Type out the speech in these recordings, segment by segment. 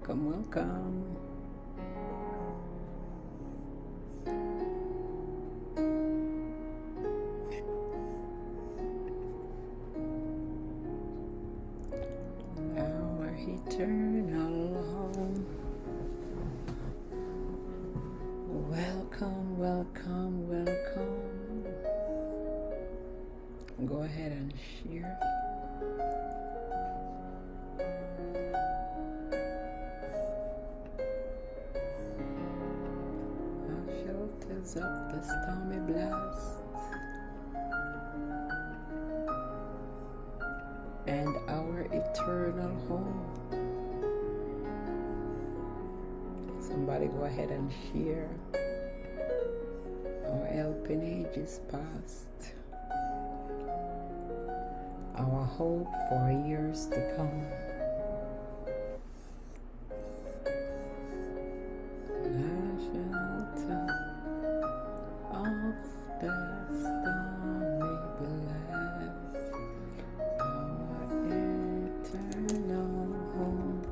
Welcome, welcome. Our eternal home. Welcome, welcome, welcome. Go ahead and share. Our shelters of the stormy blast and our eternal home. Somebody go ahead and share. Our helping age is past. Our hope for years to come. Our shelter of the stormy blast, our eternal home.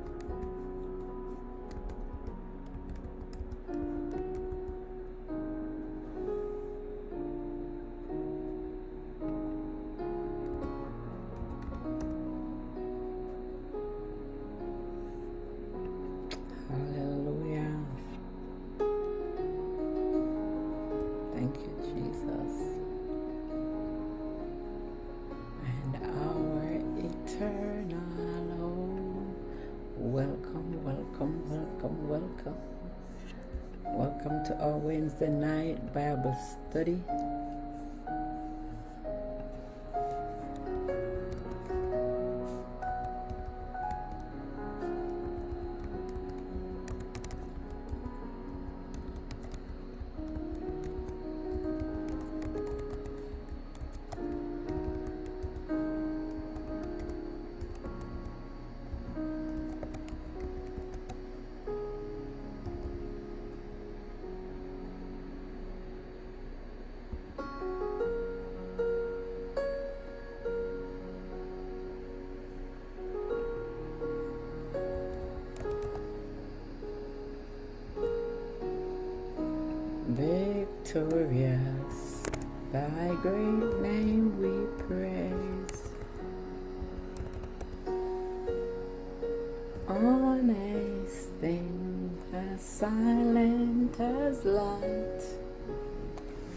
Hallelujah. Thank you, Jesus. And our eternal home. Welcome, welcome, welcome, welcome. Welcome to our Wednesday night Bible study. Victorious, thy great name we praise. Honest thing, as silent as light,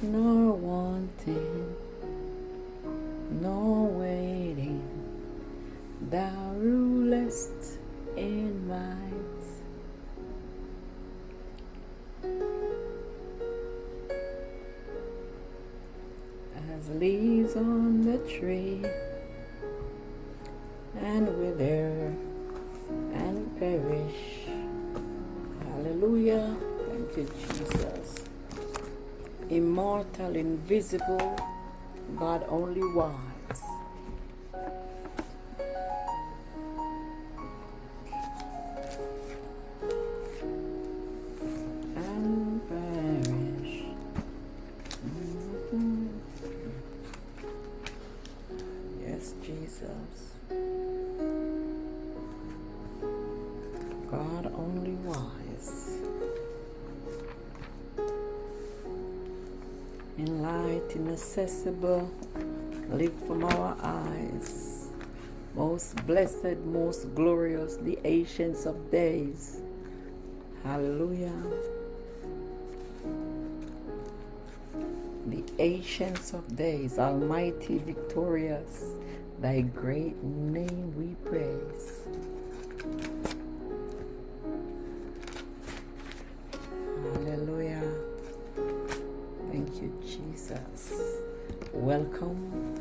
nor wanting, nor waiting, thou rulest in might. As leaves on the tree, and wither and perish. Hallelujah. Thank you, Jesus. Immortal, invisible, God only wise. And perish. Yes, Jesus. God only wise. In light inaccessible, live from our eyes. Most blessed, most glorious, the ancients of days. Hallelujah. The ancients of days, almighty, victorious, thy great name we praise. Hallelujah. Thank you, Jesus. Welcome.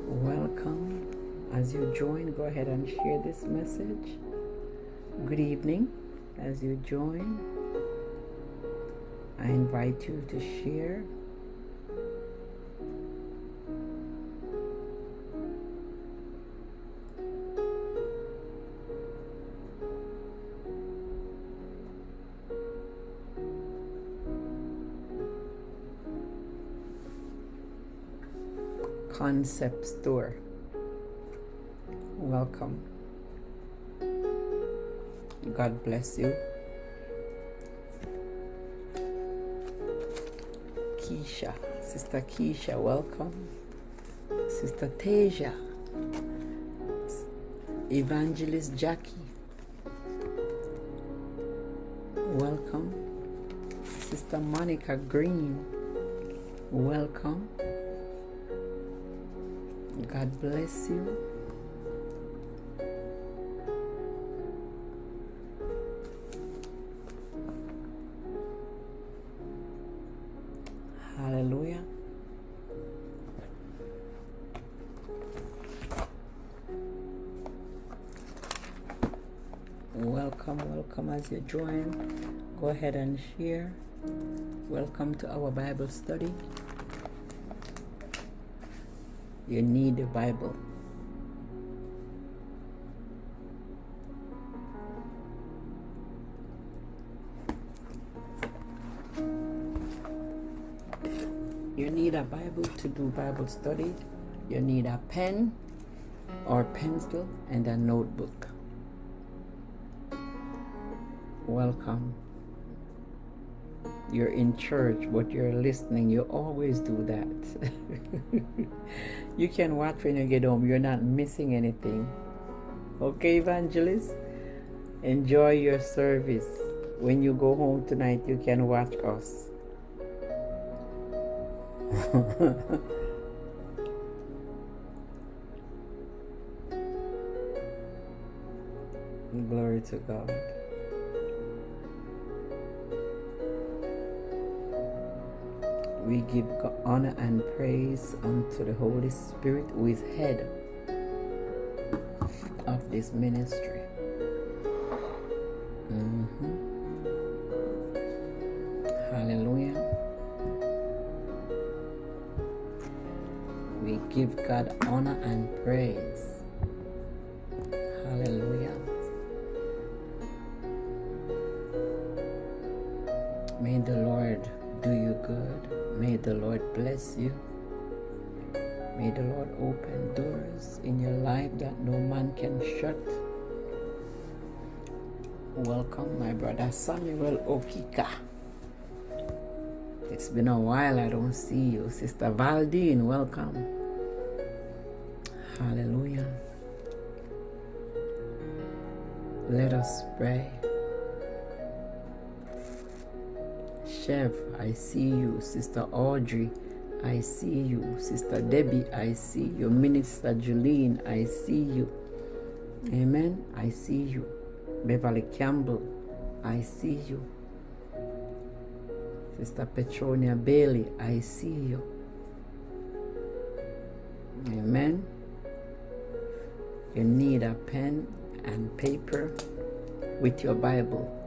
Welcome. As you join, go ahead and share this message. Good evening. As you join, I invite you to share. Concept store. welcome. God bless you. Keisha, Sister Keisha, welcome. Sister Tasia, Evangelist Jackie, welcome. Sister Monica Green, welcome. God bless you. Hallelujah. Welcome as you join. Go ahead and share. Welcome to our Bible study. You need a Bible. You need a Bible to do Bible study. You need a pen or pencil and a notebook. Welcome. You're in church, but you're listening. You always do that. You can watch when you get home. You're not missing anything. Okay, evangelist? Enjoy your service. When you go home tonight, you can watch us. Glory to God. We give honor and praise unto the Holy Spirit, who is head of this ministry. Hallelujah. We give God honor and praise. Hallelujah. May the Lord do you good. May the Lord bless you. May the Lord open doors in your life that no man can shut. Welcome, my brother Samuel Okika. It's been a while I don't see you. Sister Valdine, welcome. Hallelujah. Let us pray. Chef, I see you. Sister Audrey, I see you. Sister Debbie, I see you. Minister Julene, I see you. Amen. I see you. Beverly Campbell, I see you. Sister Petronia Bailey, I see you. Amen. You need a pen and paper with your Bible.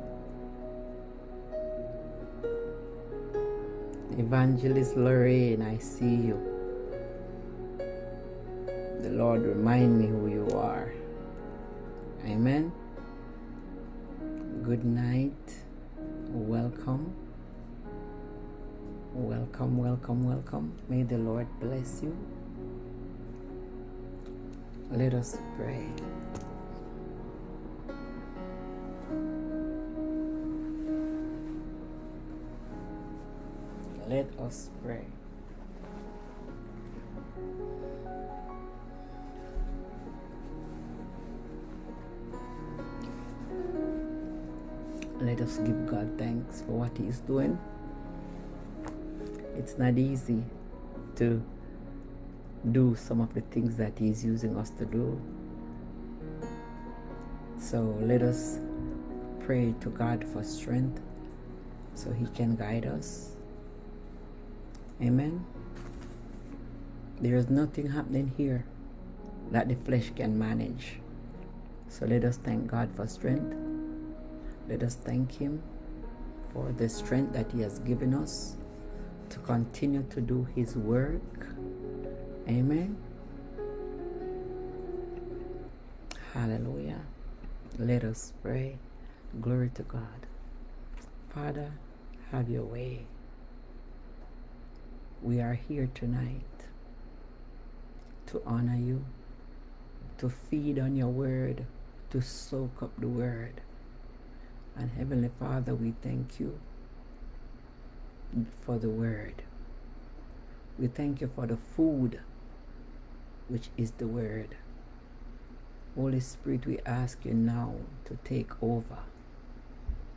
Evangelist Lorraine, I see you. The Lord remind me who you are. Amen. Good night. Welcome. Welcome, welcome, welcome. May the Lord bless you. Let us pray. Let us pray. Let us give God thanks for what He is doing. It's not easy to do some of the things that He is using us to do. So let us pray to God for strength so He can guide us. Amen. There is nothing happening here that the flesh can manage. So let us thank God for strength. Let us thank Him for the strength that He has given us to continue to do His work. Amen. Hallelujah. Let us pray. Glory to God. Father, have your way. We are here tonight to honor you, to to feed on your word, to soak up the word. And Heavenly Father, we thank you for the word. We thank you for the food, which is the word. Holy Spirit, we ask you now to take over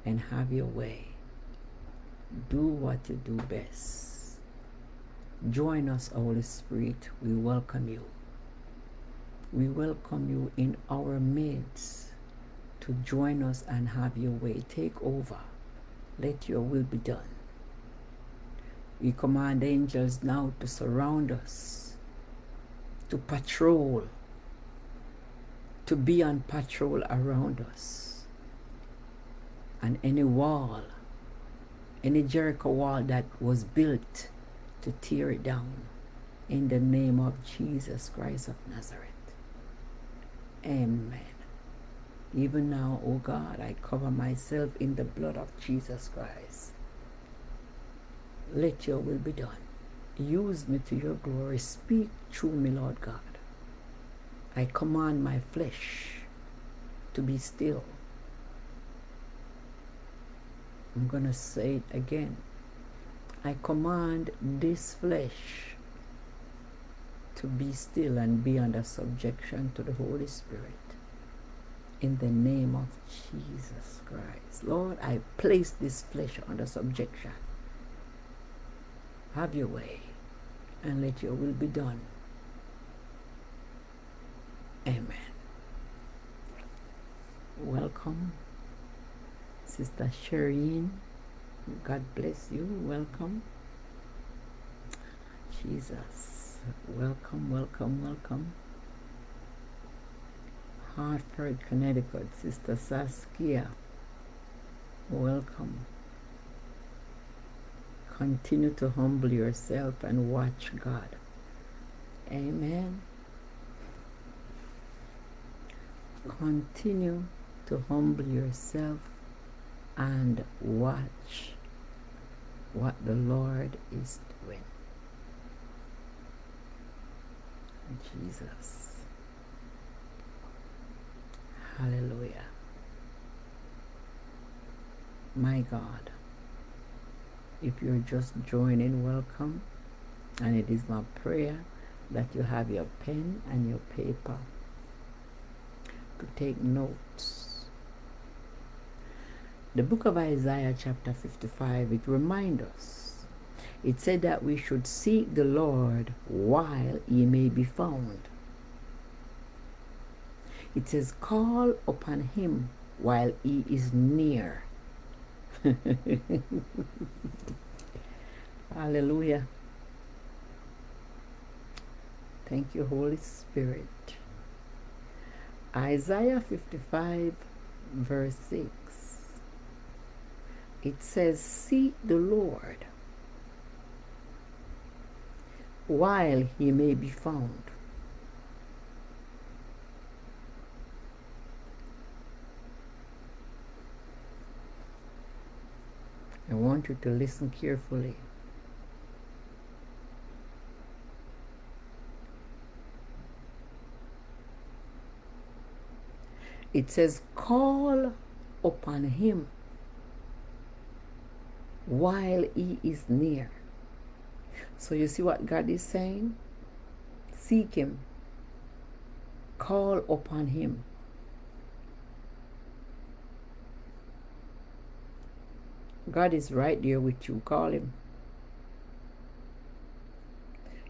and have your way. Do what you do best. Join us, Holy Spirit. We welcome you. We welcome you in our midst to join us and have your way. Take over. Let your will be done. We command angels now to surround us, to patrol, to be on patrol around us. And any wall, any Jericho wall that was built, to tear it down in the name of Jesus Christ of Nazareth. Amen. Even now, O God, I cover myself in the blood of Jesus Christ. Let your will be done. Use me to your glory. Speak through me, Lord God. I command my flesh to be still. I'm going to say it again. I command this flesh to be still and be under subjection to the Holy Spirit. In the name of Jesus Christ. Lord, I place this flesh under subjection. Have your way and let your will be done. Amen. Welcome, Sister Shireen. God bless you. Welcome. Jesus. Welcome, welcome, welcome. Hartford, Connecticut. Sister Saskia. Welcome. Continue to humble yourself and watch God. Amen. Continue to humble yourself and watch what the Lord is doing. Jesus. Hallelujah. My God. If you're just joining, welcome. And it is my prayer that you have your pen and your paper to take notes. The book of Isaiah chapter 55, it reminds us. It said that we should seek the Lord while he may be found. It says, call upon him while he is near. Hallelujah. Thank you, Holy Spirit. Isaiah 55 verse 6. It says, seek the Lord while he may be found. I want you to listen carefully. It says, call upon him while he is near. So you see what God is saying? Seek him. Call upon him. God is right there with you. Call him.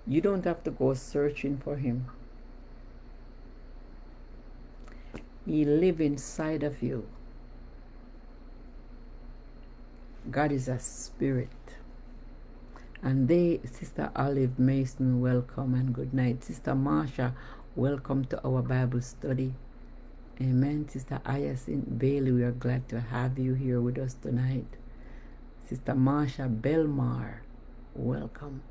You don't have to go searching for him. He lives inside of you. God is a spirit. And Sister Olive Mason, welcome and good night. Sister Marsha, welcome to our Bible study. Amen. Sister Hyacinth Bailey, we are glad to have you here with us tonight. Sister Marsha Belmar, welcome.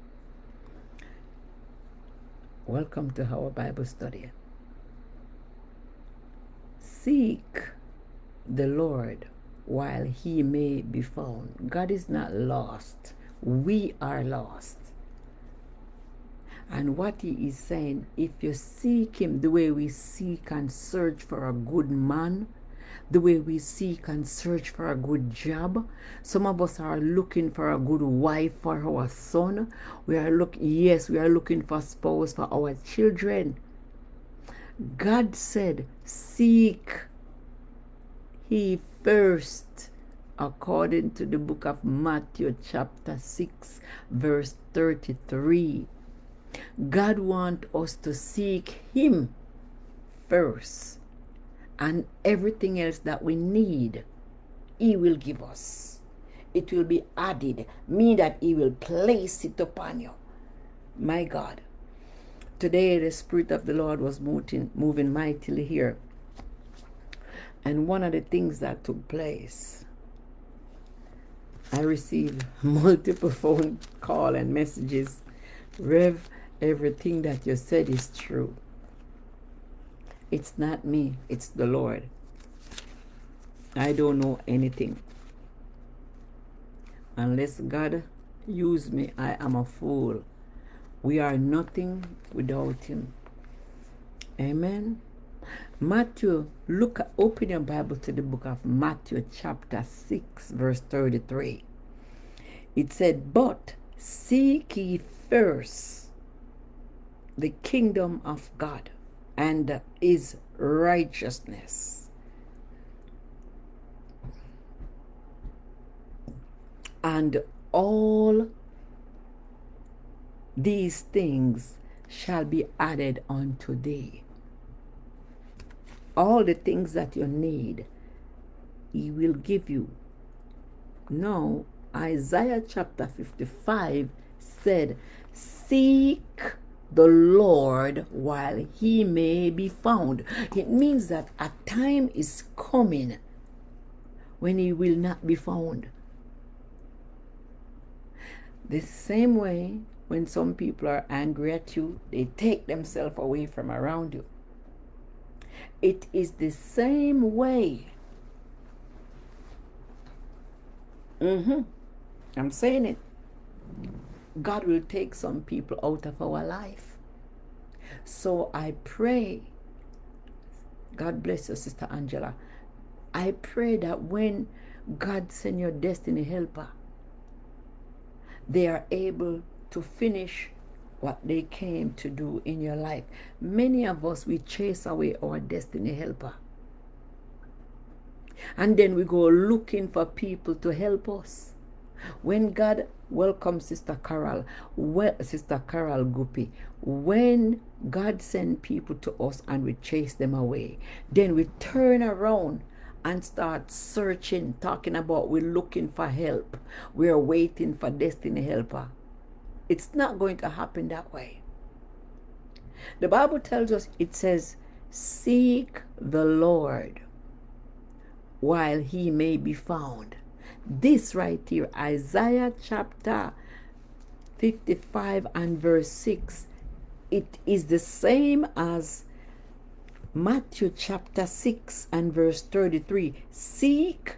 Welcome to our Bible study. Seek the Lord while he may be found. God is not lost. We are lost. And what he is saying, if you seek him the way we seek and search for a good man, the way we seek and search for a good job. Some of us are looking for a good wife for our son. We are looking for a spouse for our children. God said, seek he first, according to the book of Matthew chapter 6 verse 33. God wants us to seek him first, and everything else that we need, he will give us. It will be added, meaning that he will place it upon you. My God. Today the Spirit of the Lord was moving mightily here. And one of the things that took place, I received multiple phone call and messages. Rev, everything that you said is true. It's not me, it's the Lord. I don't know anything. Unless God use me, I am a fool. We are nothing without him. Amen. Matthew, open your Bible to the book of Matthew chapter 6 verse 33. It said, but seek ye first the kingdom of God and his righteousness, and all these things shall be added unto thee. All the things that you need, he will give you. Now, Isaiah chapter 55 said, seek the Lord while he may be found. It means that a time is coming when he will not be found. The same way when some people are angry at you, they take themselves away from around you. It is the same way. I'm saying it. God will take some people out of our life. So I pray, God bless you, Sister Angela. I pray that when God send your destiny helper, they are able to finish what they came to do in your life. Many of us, we chase away our destiny helper. And then we go looking for people to help us. When God welcomes Sister Carol Guppy, when God sends people to us and we chase them away, then we turn around and start searching, talking about we're looking for help. We're waiting for destiny helper. It's not going to happen that way. The Bible tells us, it says, seek the Lord while he may be found. This right here, Isaiah chapter 55 and verse 6, it is the same as Matthew chapter 6 and verse 33. Seek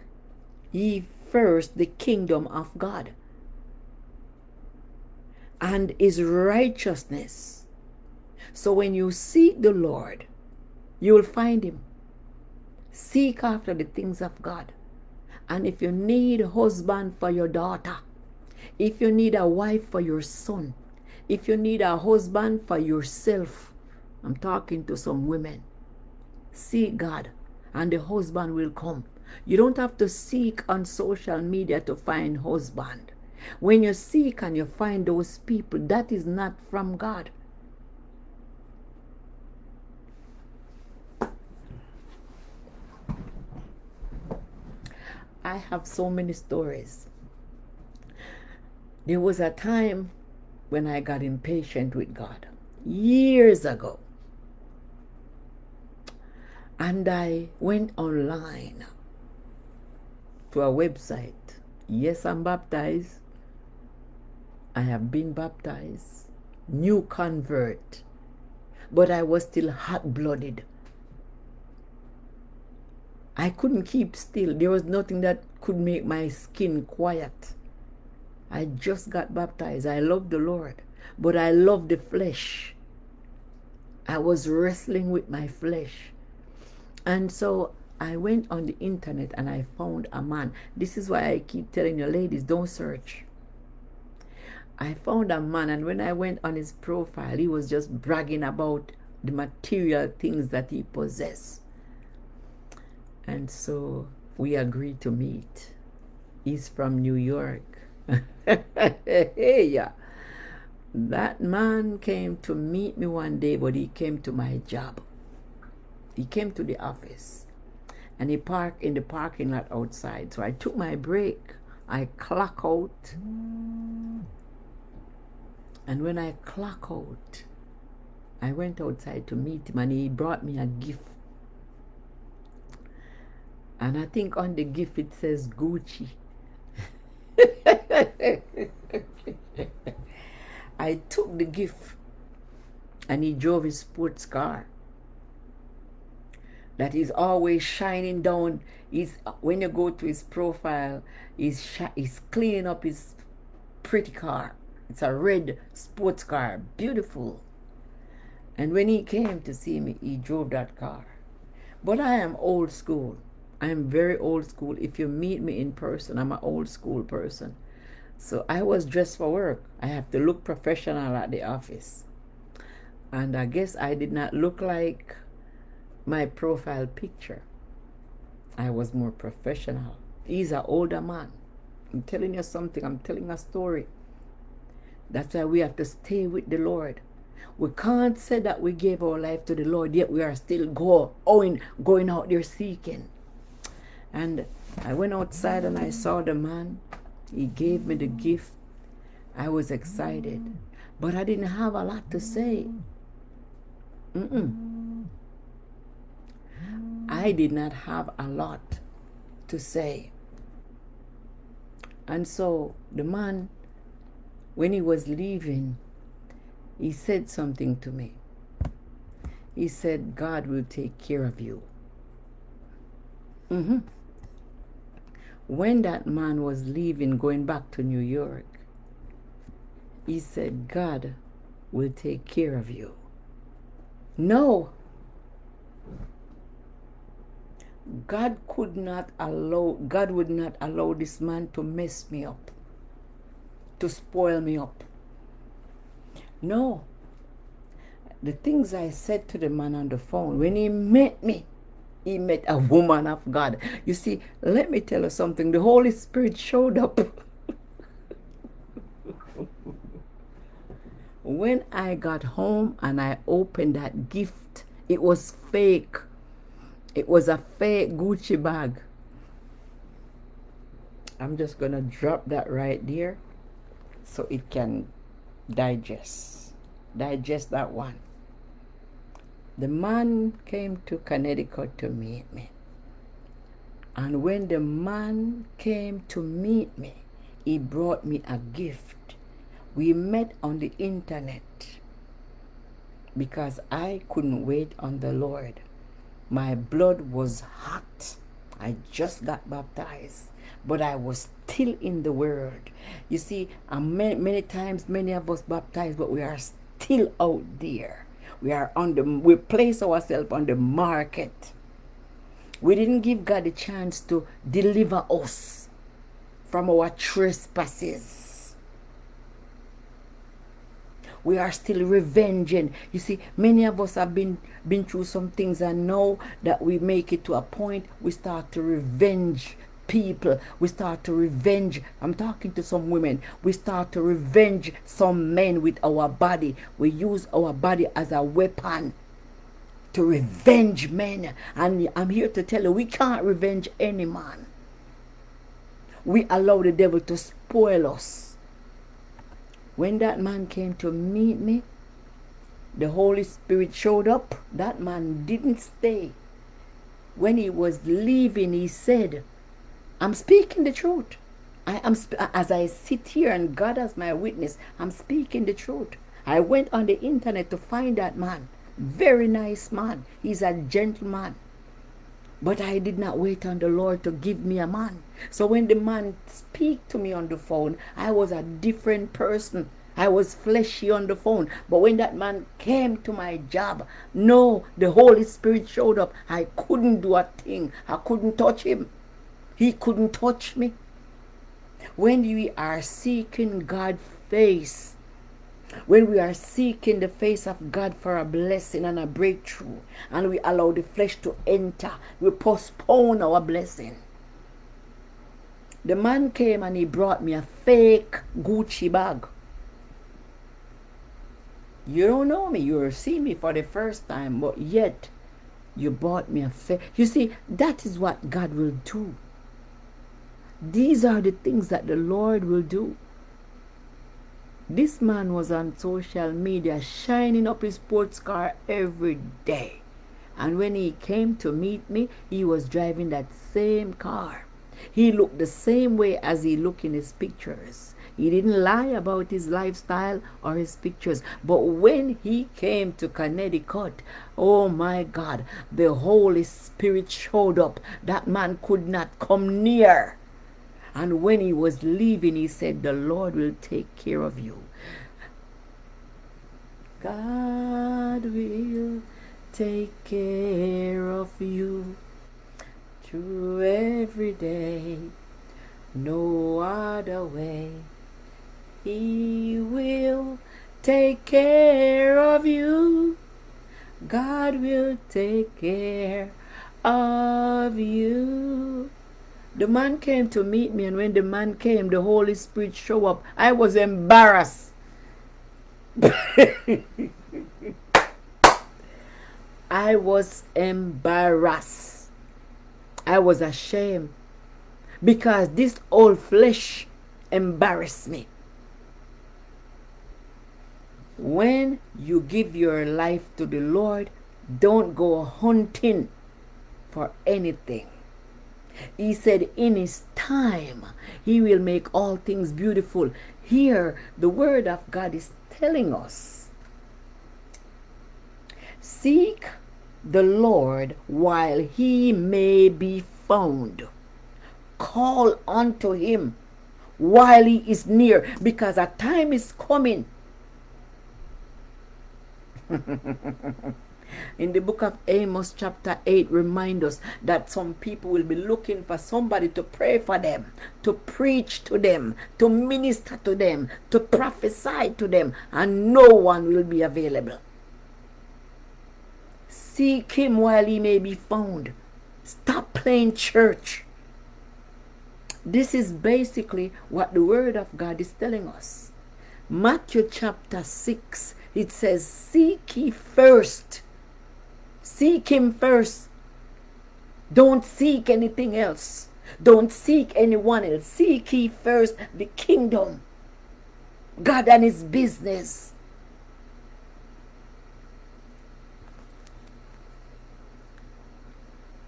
ye first the kingdom of God and his righteousness. So when you seek the Lord, you will find him. Seek after the things of God. And if you need a husband for your daughter, if you need a wife for your son, if you need a husband for yourself, I'm talking to some women, seek God and the husband will come. You don't have to seek on social media to find husband. When you seek and you find those people, that is not from God. I have so many stories. There was a time when I got impatient with God, years ago. And I went online to a website. Yes, I'm baptized. I have been baptized. New convert. But I was still hot-blooded. I couldn't keep still. There was nothing that could make my skin quiet. I just got baptized. I love the Lord. but I love the flesh. I was wrestling with my flesh. And so I went on the internet and I found a man. This is why I keep telling you, ladies, don't search. I found a man, and when I went on his profile, he was just bragging about the material things that he possessed. And so we agreed to meet. He's from New York. Hey, yeah. That man came to meet me one day, but he came to my job. He came to the office and he parked in the parking lot outside. So I took my break. I clock out. And when I clock out, I went outside to meet him and he brought me a gift. And I think on the gift it says Gucci. I took the gift and he drove his sports car that is always shining down. When you go to his profile, he's cleaning up his pretty car. It's a red sports car, beautiful. And when he came to see me, he drove that car. But I am old school. I am very old school. If you meet me in person, I'm an old school person. So I was dressed for work. I have to look professional at the office. And I guess I did not look like my profile picture. I was more professional. He's an older man. I'm telling you something. I'm telling a story. That's why we have to stay with the Lord. We can't say that we gave our life to the Lord, yet we are still going out there seeking. And I went outside and I saw the man. He gave me the gift. I was excited, but I didn't have a lot to say. I did not have a lot to say. And so the man, when he was leaving, he said something to me. He said, God will take care of you. When that man was leaving, going back to New York, he said, God will take care of you. No. God would not allow this man to mess me up, to spoil me up. No. The things I said to the man on the phone, when he met me, he met a woman of God. You see, let me tell you something. The Holy Spirit showed up. When I got home and I opened that gift, it was fake. It was a fake Gucci bag. I'm just going to drop that right there so it can digest that one. The man came to Connecticut to meet me. And when the man came to meet me, he brought me a gift. We met on the internet because I couldn't wait on the Lord. My blood was hot. I just got baptized, but I was still in the Word. You see, many times, many of us baptized, but we are still out there. We place ourselves on the market. We didn't give God a chance to deliver us from our trespasses. We are still revenging. You see, many of us have been through some things, and now that we make it to a point, we start to revenge people. We start to revenge. I'm talking to some women. We start to revenge some men with our body. We use our body as a weapon to revenge men. And I'm here to tell you, we can't revenge any man. We allow the devil to spoil us. When that man came to meet me, the Holy Spirit showed up. That man didn't stay. When he was leaving, he said, I'm speaking the truth. As I sit here and God as my witness, I'm speaking the truth. I went on the internet to find that man. Very nice man. He's a gentleman. But I did not wait on the Lord to give me a man. So when the man speak to me on the phone, I was a different person. I was fleshy on the phone. But when that man came to my job, no, the Holy Spirit showed up. I couldn't do a thing. I couldn't touch him. He couldn't touch me. When we are seeking God's face, when we are seeking the face of God for a blessing and a breakthrough, and we allow the flesh to enter, we postpone our blessing. The man came and he brought me a fake Gucci bag. You don't know me, you're seeing me for the first time, but yet you bought me a fake. You see, that is what God will do. These are the things that the Lord will do. This man was on social media shining up his sports car every day. And when he came to meet me, he was driving that same car. He looked the same way as he looked in his pictures. He didn't lie about his lifestyle or his pictures. But when he came to Connecticut, oh my God, the Holy Spirit showed up. That man could not come near. And when he was leaving, he said, the Lord will take care of you. God will take care of you through every day. No other way. He will take care of you. God will take care of you. The man came to meet me, and when the man came, the Holy Spirit showed up. I was embarrassed. I was embarrassed. I was ashamed because this old flesh embarrassed me. When you give your life to the Lord, don't go hunting for anything. He said in his time, he will make all things beautiful. Here, the word of God is telling us, seek the Lord while he may be found. Call unto him while he is near, because a time is coming. In the book of Amos chapter 8 remind us that some people will be looking for somebody to pray for them, to preach to them, to minister to them, to prophesy to them, and no one will be available. Seek him while he may be found. Stop playing church. This is basically what the word of God is telling us. Matthew chapter 6, it says, seek ye first. Seek him first. Don't seek anything else. Don't seek anyone else. Seek ye first the kingdom, God and his business.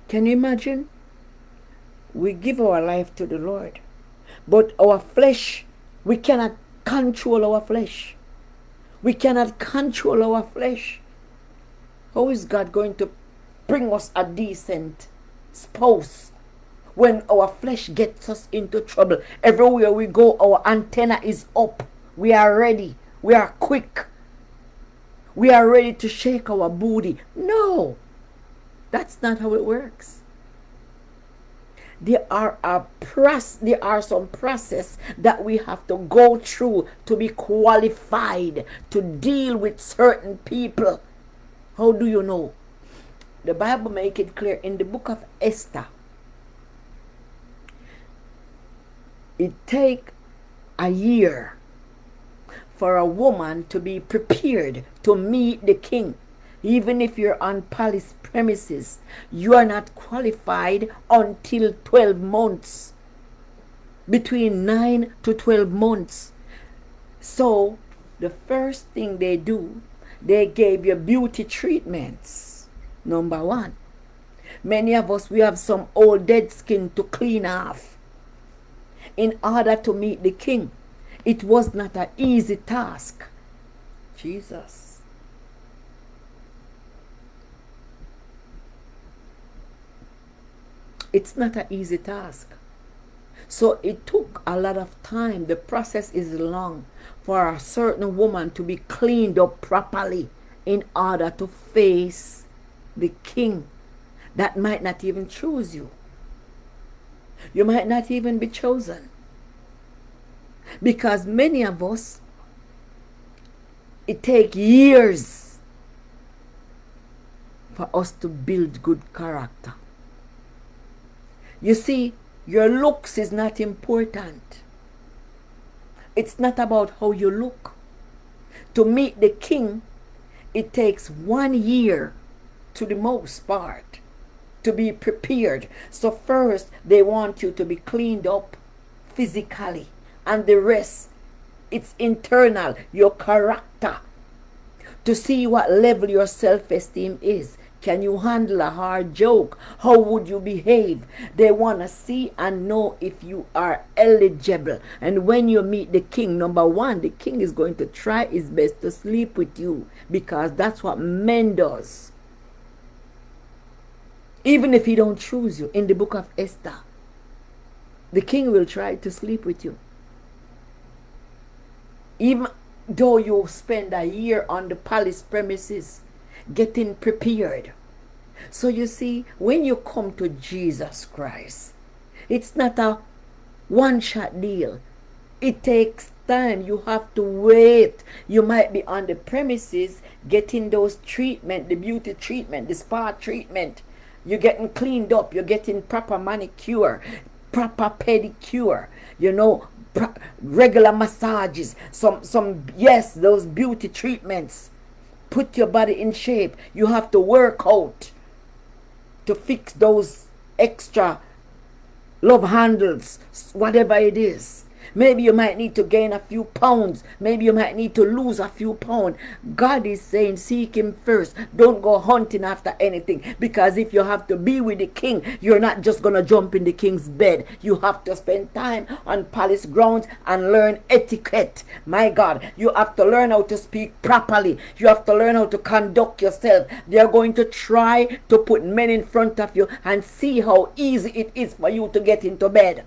Can you imagine? We give our life to the Lord, but our flesh, we cannot control our flesh. We cannot control our flesh. How is God going to bring us a decent spouse when our flesh gets us into trouble? Everywhere we go, our antenna is up. We are ready. We are quick. We are ready to shake our booty. No, that's not how it works. There are some process that we have to go through to be qualified to deal with certain people. How do you know? The Bible make it clear in the book of Esther. It take a year for a woman to be prepared to meet the king. Even if you're on palace premises, you are not qualified until 12 months. Between 9 to 12 months. So, the first thing they do, they gave you beauty treatments. Number one. Many of us, we have some old dead skin to clean off in order to meet the king. It was not an easy task. Jesus. It's not an easy task. So it took a lot of time. The process is long for a certain woman to be cleaned up properly in order to face the king that might not even choose you. You might not even be chosen. Because many of us, it takes years for us to build good character. You see, your looks is not important. It's not about how you look. To meet the king, it takes 1 year to the most part to be prepared. So first, they want you to be cleaned up physically, and the rest, it's internal, your character, to see what level your self-esteem is. Can you handle a hard joke? How would you behave? They want to see and know if you are eligible. And when you meet the king, number one, the king is going to try his best to sleep with you, because that's what men does. Even if he don't choose you, in the book of Esther, the king will try to sleep with you. Even though you spend a year on the palace premises getting prepared. So you see, when you come to Jesus Christ, it's not a one-shot deal. It takes time. You have to wait. You might be on the premises getting those treatment, the beauty treatment, the spa treatment. You're getting cleaned up. You're getting proper manicure, proper pedicure, regular massages, yes, those beauty treatments. Put your body in shape. You have to work out to fix those extra love handles, whatever it is. Maybe you might need to gain a few pounds. Maybe you might need to lose a few pounds. God is saying, seek him first. Don't go hunting after anything. Because if you have to be with the king, you're not just going to jump in the king's bed. You have to spend time on palace grounds and learn etiquette. My God, you have to learn how to speak properly. You have to learn how to conduct yourself. They are going to try to put men in front of you and see how easy it is for you to get into bed.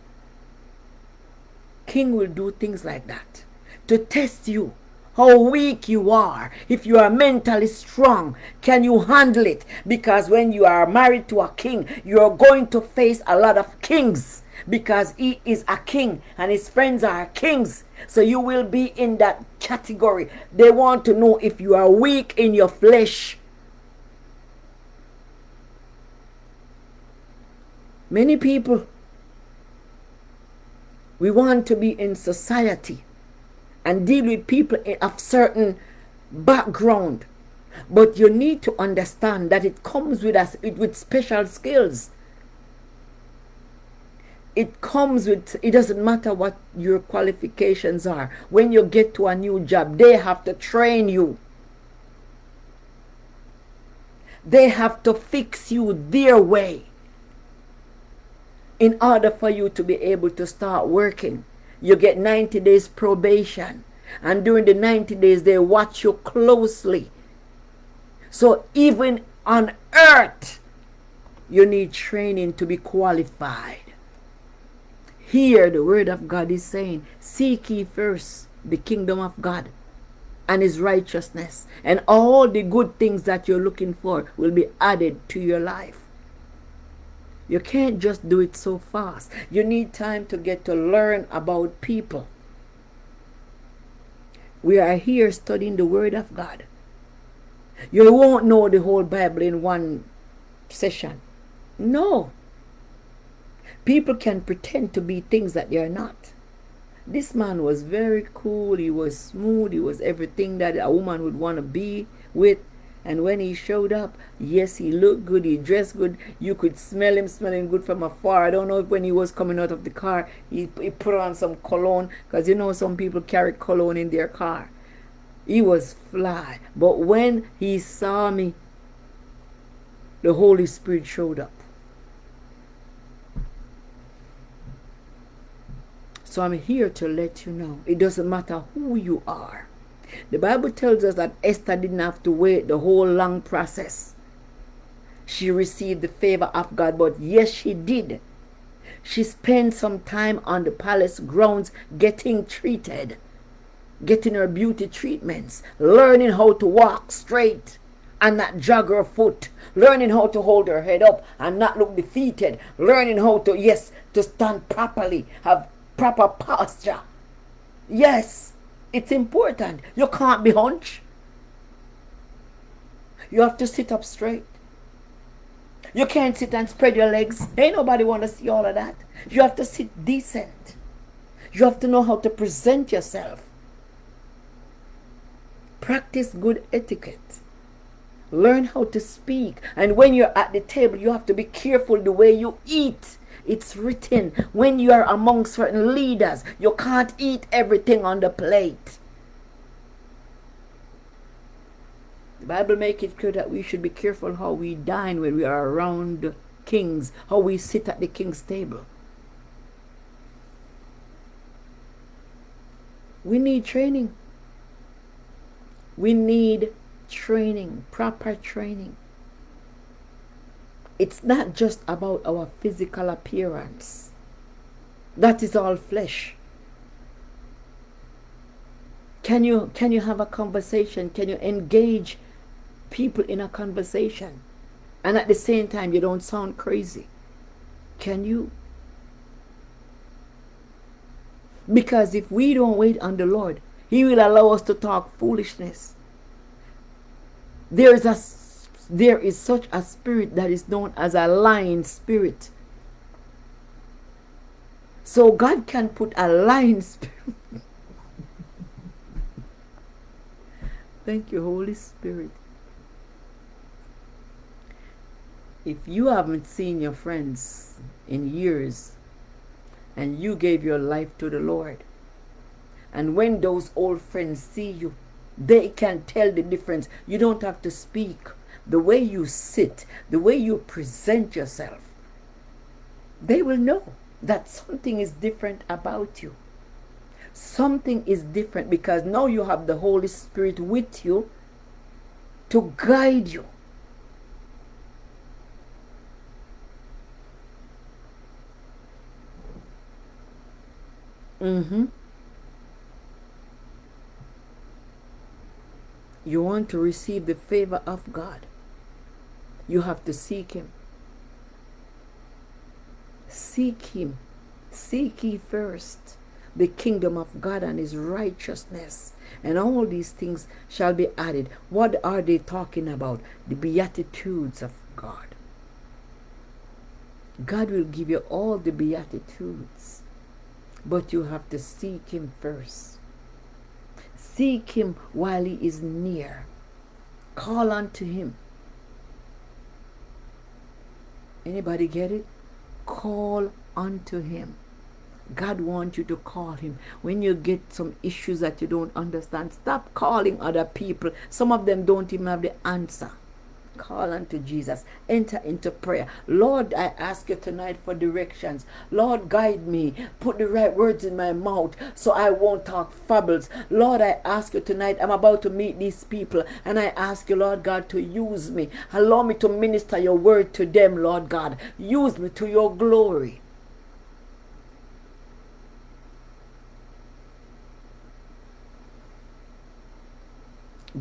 King will do things like that to test you, how weak you are. If you are mentally strong, can you handle it? Because when you are married to a king, you are going to face a lot of kings, because he is a king and his friends are kings. So you will be in that category. They want to know if you are weak in your flesh. Many people, we want to be in society and deal with people of certain background. But you need to understand that it comes with special skills. It comes with, it doesn't matter what your qualifications are. When you get to a new job, they have to train you. They have to fix you their way in order for you to be able to start working. You get 90 days probation, and during the 90 days they watch you closely. So even on earth, you need training to be qualified. Here the word of God is saying, seek ye first the kingdom of God and his righteousness, and all the good things that you're looking for will be added to your life. You can't just do it so fast. You need time to get to learn about people. We are here studying the word of God. You won't know the whole Bible in one session. No. People can pretend to be things that they are not. This man was very cool. He was smooth. He was everything that a woman would want to be with. And when he showed up, yes, he looked good, he dressed good. You could smell him smelling good from afar. I don't know if when he was coming out of the car, he put on some cologne, because some people carry cologne in their car. He was fly. But when he saw me, the Holy Spirit showed up. So I'm here to let you know, it doesn't matter who you are. The Bible tells us that Esther didn't have to wait the whole long process. She received the favor of God, but yes, she did. She spent some time on the palace grounds getting treated, getting her beauty treatments, learning how to walk straight and not jog her foot, learning how to hold her head up and not look defeated, learning how to, yes, to stand properly, have proper posture. Yes, it's important. You can't be hunched. You have to sit up straight. You can't sit and spread your legs. Ain't nobody want to see all of that. You have to sit decent. You have to know how to present yourself. Practice good etiquette. Learn how to speak. And when you're at the table, you have to be careful the way you eat. It's written, when you are among certain leaders, you can't eat everything on the plate. The Bible makes it clear that we should be careful how we dine when we are around kings, how we sit at the king's table. We need training. We need training, proper training. It's not just about our physical appearance. That is all flesh. Can you have a conversation? Can you engage people in a conversation? And at the same time, you don't sound crazy. Can you? Because if we don't wait on the Lord, He will allow us to talk foolishness. There is such a spirit that is known as a lying spirit. So God can put a lying spirit. Thank you, Holy Spirit. If you haven't seen your friends in years and you gave your life to the Lord, and when those old friends see you, they can tell the difference. You don't have to speak. The way you sit, the way you present yourself, they will know that something is different about you. Something is different because now you have the Holy Spirit with you to guide you. You want to receive the favor of God, you have to seek Him. Seek Him. Seek ye first the kingdom of God and His righteousness, and all these things shall be added. What are they talking about? The beatitudes of God. God will give you all the beatitudes, but you have to seek Him first. Seek Him while He is near. Call unto Him. Anybody get it? Call unto Him. God wants you to call Him. When you get some issues that you don't understand, stop calling other people. Some of them don't even have the answer. Call unto Jesus. Enter into prayer. Lord, I ask you tonight for directions. Lord, guide me. Put the right words in my mouth so I won't talk fables. Lord, I ask you tonight, I'm about to meet these people, and I ask you, Lord God, to use me. Allow me to minister your word to them, Lord God. Use me to your glory.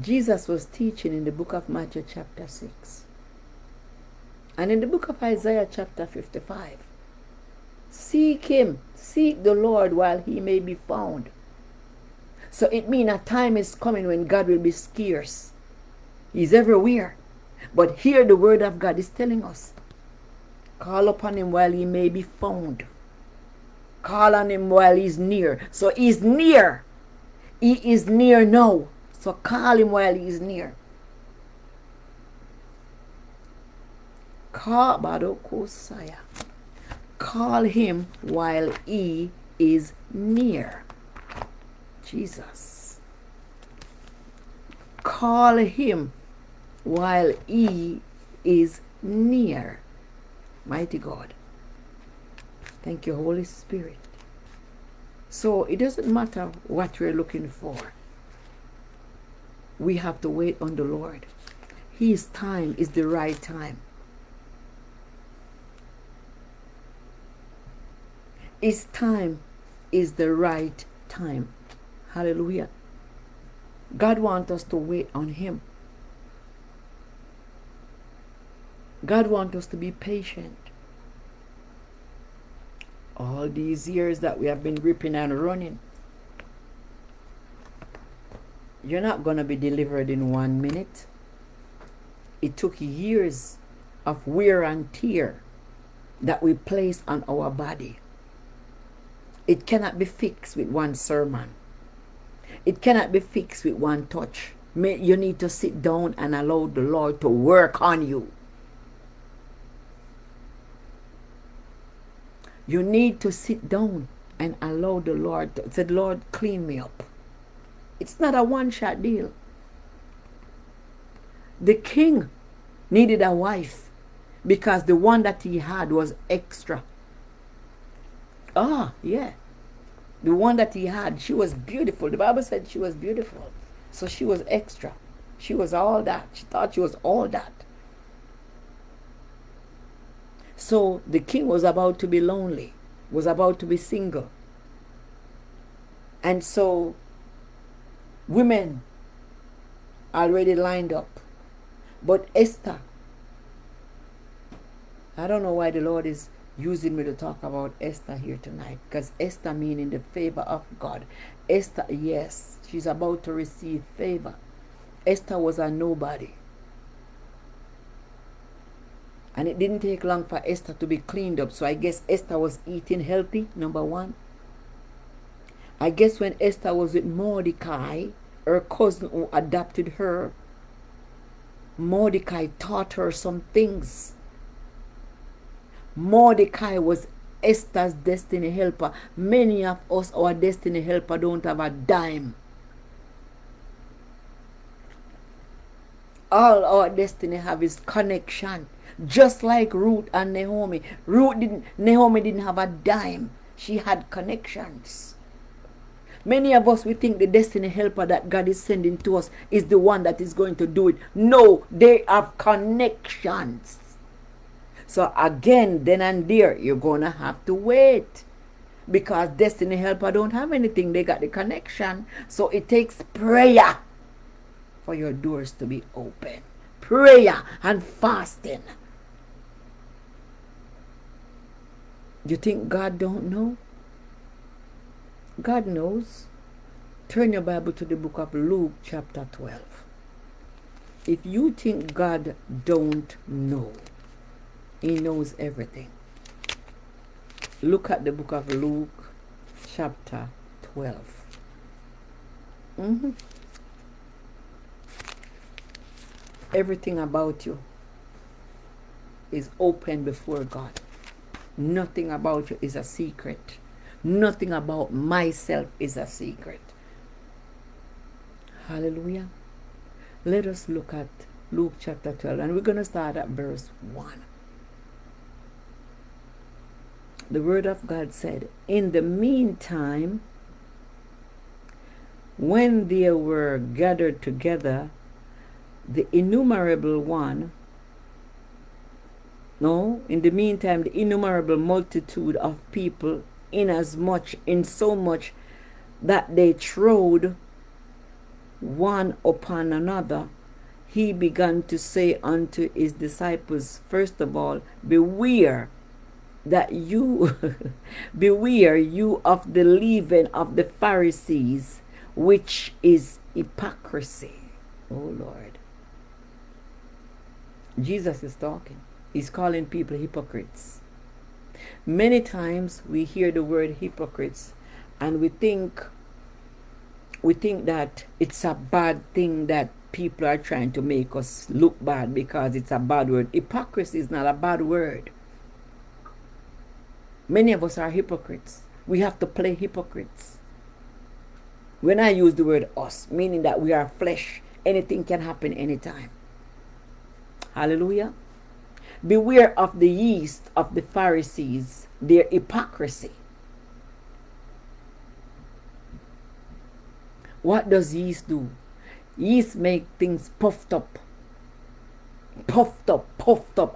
Jesus was teaching in the book of Matthew chapter 6. And in the book of Isaiah chapter 55. Seek Him. Seek the Lord while He may be found. So it means a time is coming when God will be scarce. He's everywhere. But here the word of God is telling us. Call upon Him while He may be found. Call on Him while He's near. So He's near. He is near now. So call Him while He is near. Call Him while He is near. Jesus. Call Him while He is near. Mighty God. Thank you, Holy Spirit. So it doesn't matter what we're looking for. We have to wait on the Lord. His time is the right time. His time is the right time. Hallelujah. God wants us to wait on Him. God wants us to be patient. All these years that we have been ripping and running, you're not going to be delivered in 1 minute. It took years of wear and tear that we place on our body. It cannot be fixed with one sermon. It cannot be fixed with one touch. You need to sit down and allow the Lord to work on you. You need to sit down and allow the Lord to say, Lord, clean me up. It's not a one-shot deal. The king needed a wife because the one that he had was extra. Yeah. The one that he had, she was beautiful. The Bible said she was beautiful. So she was extra. She was all that. She thought she was all that. So the king was about to be lonely, was about to be single. And so women already lined up. But Esther, I don't know why the Lord is using me to talk about Esther here tonight, because Esther meaning the favor of God. Esther, yes, she's about to receive favor. Esther was a nobody. And it didn't take long for Esther to be cleaned up. So I guess Esther was eating healthy, number one. I guess when Esther was with Mordecai, her cousin who adopted her, Mordecai taught her some things. Mordecai was Esther's destiny helper. Many of us, our destiny helper, don't have a dime. All our destiny have is connection. Just like Ruth and Naomi. Naomi didn't have a dime. She had connections. Many of us, we think the destiny helper that God is sending to us is the one that is going to do it. No, they have connections. So again, then and there, you're going to have to wait. Because destiny helper don't have anything. They got the connection. So it takes prayer for your doors to be open. Prayer and fasting. You think God don't know? God knows. Turn your Bible to the book of Luke chapter 12. If you think God don't know, He knows everything. Look at the book of Luke chapter 12. Everything about you is open before God. Nothing about you is a secret. Nothing about myself is a secret. Hallelujah. Let us look at Luke chapter 12, and we're going to start at verse 1. The word of God said, in the meantime, when they were gathered together, the innumerable multitude of people, in so much that they trode one upon another, he began to say unto his disciples, first of all, beware you of the leaven of the Pharisees, which is hypocrisy. Oh Lord. Jesus is talking. He's calling people hypocrites. Many times we hear the word hypocrites and we think that it's a bad thing, that people are trying to make us look bad because it's a bad word. Hypocrisy is not a bad word. Many of us are hypocrites. We have to play hypocrites. When I use the word us, meaning that we are flesh, anything can happen anytime. Hallelujah. Beware of the yeast of the Pharisees, their hypocrisy. What does yeast do? Yeast make things puffed up,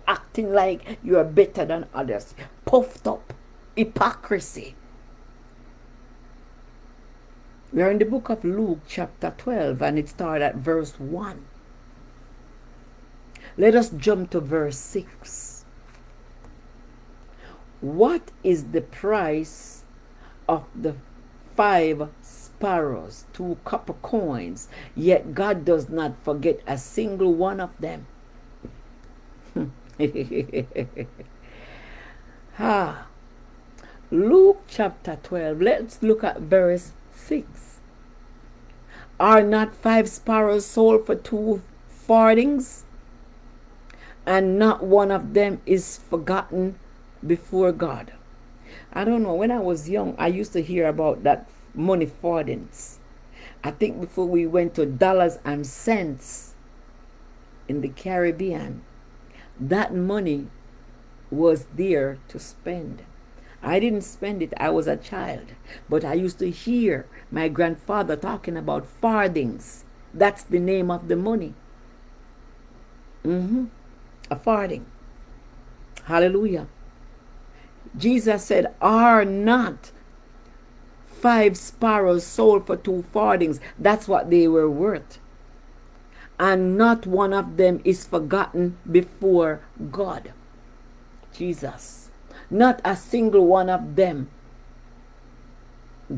acting like you are better than others. Puffed up. hypocrisy. We are in the book of Luke chapter 12 and it starts at verse 1. Let us jump to verse 6. What is the price of the 5 sparrows, 2 copper coins, yet God does not forget a single one of them? Luke chapter 12, let's look at verse 6. Are not 5 sparrows sold for 2 farthings? And not one of them is forgotten before God. I don't know, when I was young, I used to hear about that money farthings. I think before we went to dollars and cents in the Caribbean, that money was there to spend. I didn't spend it, I was a child, but I used to hear my grandfather talking about farthings. That's the name of the money. A farthing. Hallelujah. Jesus said, are not 5 sparrows sold for 2 farthings? That's what they were worth. And not one of them is forgotten before God. Jesus. Not a single one of them.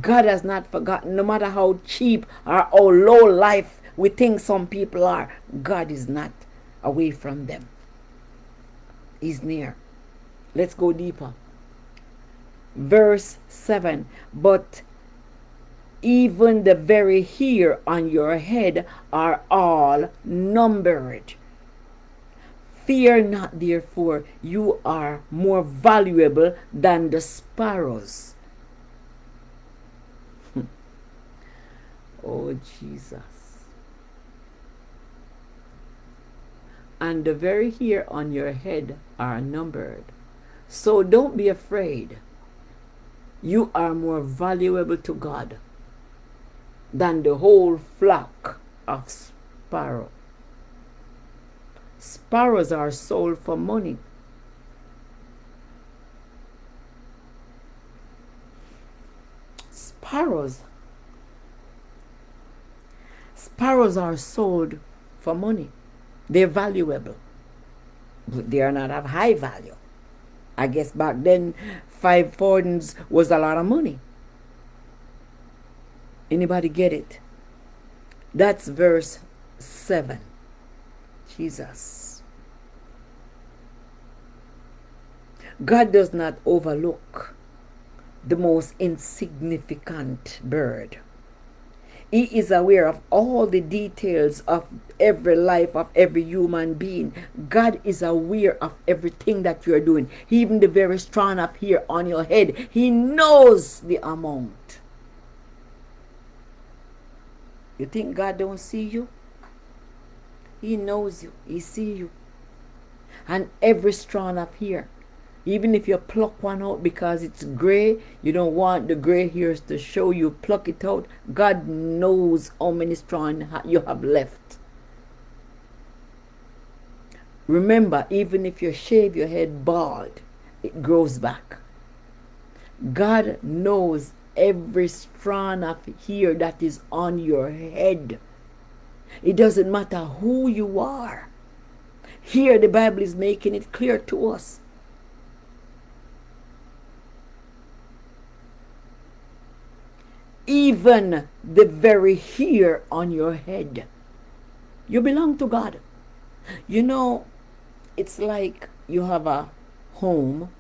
God has not forgotten, no matter how cheap or how low life we think some people are. God is not away from them. He's near. Let's go deeper. Verse 7. But even the very hair on your head are all numbered. Fear not, therefore, you are more valuable than the sparrows. Oh, Jesus. And the very hair on your head are numbered. So don't be afraid. You are more valuable to God than the whole flock of sparrows. Sparrows are sold for money. Sparrows are sold for money. They're valuable, but they are not of high value. I guess back then 5 farthings was a lot of money. Anybody get it? That's verse 7. Jesus. God does not overlook the most insignificant bird. He is aware of all the details of every life of every human being. God is aware of everything that you are doing. Even the very strand of hair on your head, He knows the amount. You think God don't see you? He knows you. He sees you. And every strand of hair. Even if you pluck one out because it's gray, you don't want the gray hairs to show, you pluck it out. God knows how many strands you have left. Remember, even if you shave your head bald, it grows back. God knows every strand of hair that is on your head. It doesn't matter who you are. Here the Bible is making it clear to us. Even the very hair on your head. You belong to God. You know, it's like you have a home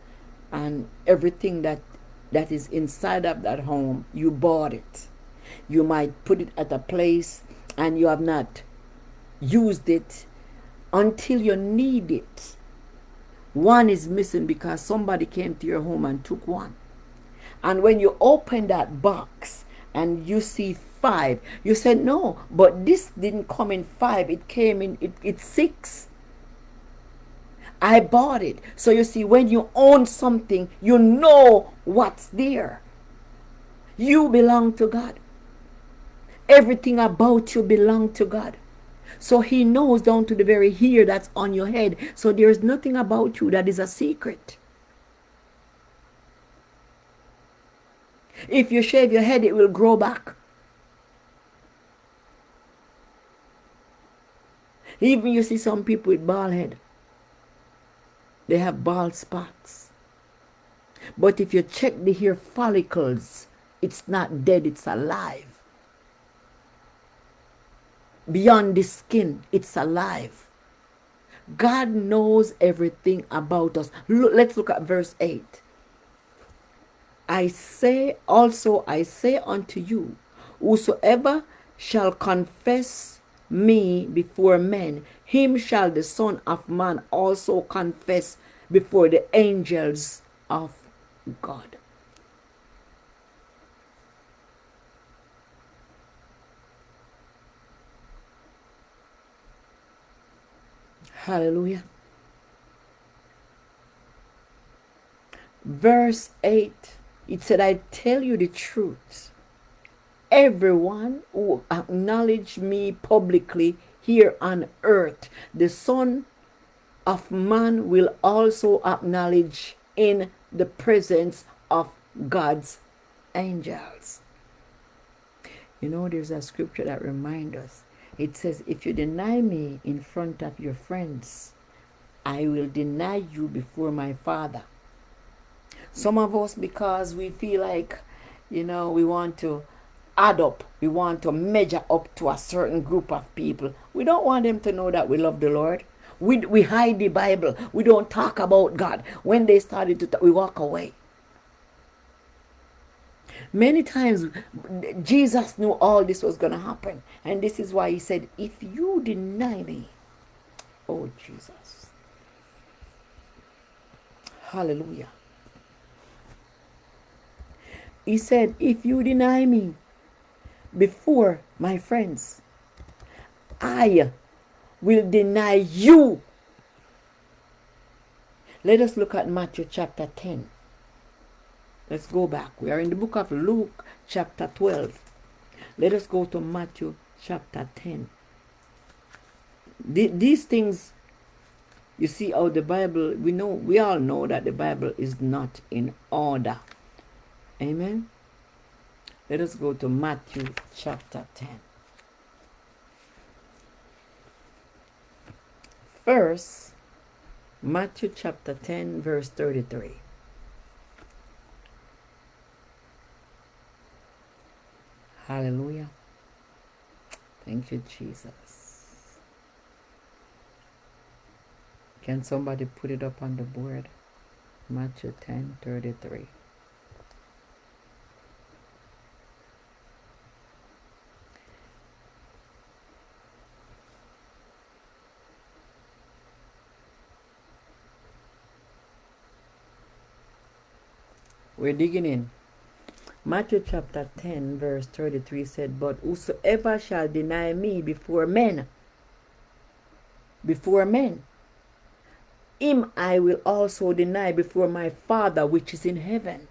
and everything that is inside of that home, you bought it. You might put it at a place and you have not used it until you need it. One is missing because somebody came to your home and took one. And when you open that box and you see 5, you said, no, but this didn't come in 5, it came in, it's 6. I bought it. So you see, when you own something, you know what's there. You belong to God. Everything about you belongs to God. So He knows down to the very hair that's on your head. So there is nothing about you that is a secret. If you shave your head, it will grow back. Even you see some people with bald head. They have bald spots. But if you check the hair follicles, it's not dead, it's alive. Beyond the skin, it's alive. God knows everything about us. Let's look at verse 8. I say unto you, whosoever shall confess me before men, him shall the Son of Man also confess before the angels of God. Hallelujah. Verse 8, it said, I tell you the truth. Everyone who acknowledges me publicly here on earth, the Son of Man will also acknowledge in the presence of God's angels. You know, there's a scripture that reminds us. It says, if you deny me in front of your friends, I will deny you before my Father. Some of us, because we feel like, we want to add up, we want to measure up to a certain group of people. We don't want them to know that we love the Lord. We hide the Bible. We don't talk about God. When they started to talk, we walk away. Many times, Jesus knew all this was going to happen. And this is why he said, if you deny me, oh Jesus. Hallelujah. He said, if you deny me before my friends, I will deny you. Let us look at Matthew chapter 10. Let's go back. We are in the book of Luke chapter 12. Let us go to Matthew chapter 10. These things, you see how the Bible, we all know that the Bible is not in order. Amen. Let us go to Matthew chapter 10. First, Matthew chapter 10, verse 33. Hallelujah. Thank you, Jesus. Can somebody put it up on the board? Matthew 10, 33. We're digging in. Matthew chapter 10 verse 33 said, but whosoever shall deny me before men, him I will also deny before my Father which is in heaven.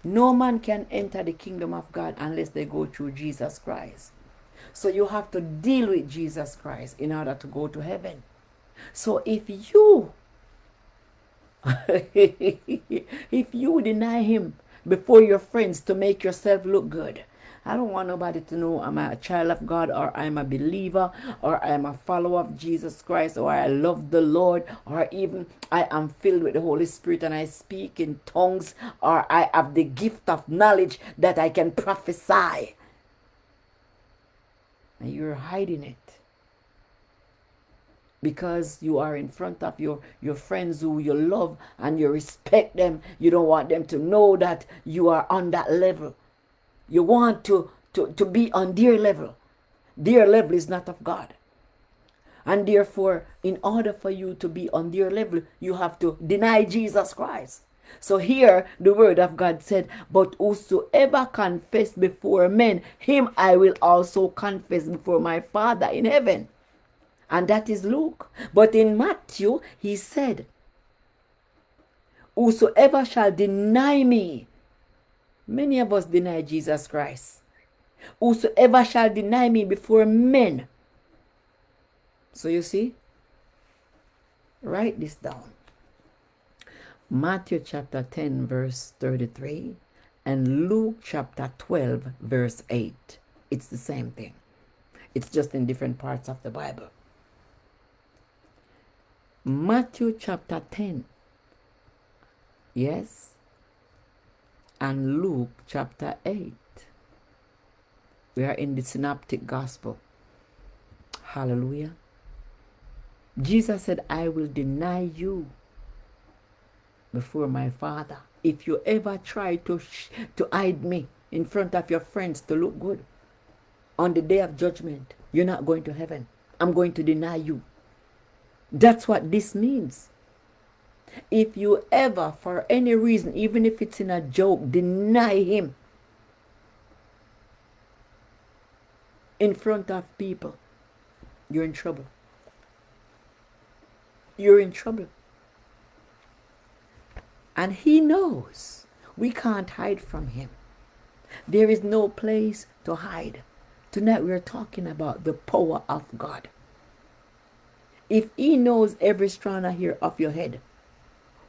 No man can enter the kingdom of God unless they go through Jesus Christ. So you have to deal with Jesus Christ in order to go to heaven. So if you deny him before your friends to make yourself look good, I don't want nobody to know I'm a child of God, or I'm a believer, or I'm a follower of Jesus Christ, or I love the Lord, or even I am filled with the Holy Spirit and I speak in tongues, or I have the gift of knowledge that I can prophesy. And you're hiding it because you are in front of your friends who you love and you respect them. You don't want them to know that you are on that level. You want to be on their level. Their level is not of God. And therefore, in order for you to be on their level, you have to deny Jesus Christ. So here, the word of God said, but whosoever confess before men, him I will also confess before my Father in heaven. And that is Luke. But in Matthew, he said, whosoever shall deny me. Many of us deny Jesus Christ. Whosoever shall deny me before men. So you see, write this down. Matthew chapter 10 verse 33 and Luke chapter 12, verse 8. It's the same thing. It's just in different parts of the Bible. Matthew chapter 10. Yes. And Luke chapter 8. We are in the synoptic gospel. Hallelujah. Jesus said, I will deny you before my Father. If you ever try to hide me in front of your friends to look good, on the day of judgment, you're not going to heaven. I'm going to deny you. That's what this means. If you ever, for any reason, even if it's in a joke, deny him in front of people, you're in trouble. You're in trouble. And he knows we can't hide from him. There is no place to hide. Tonight we're talking about the power of God. If he knows every strand of hair of your head,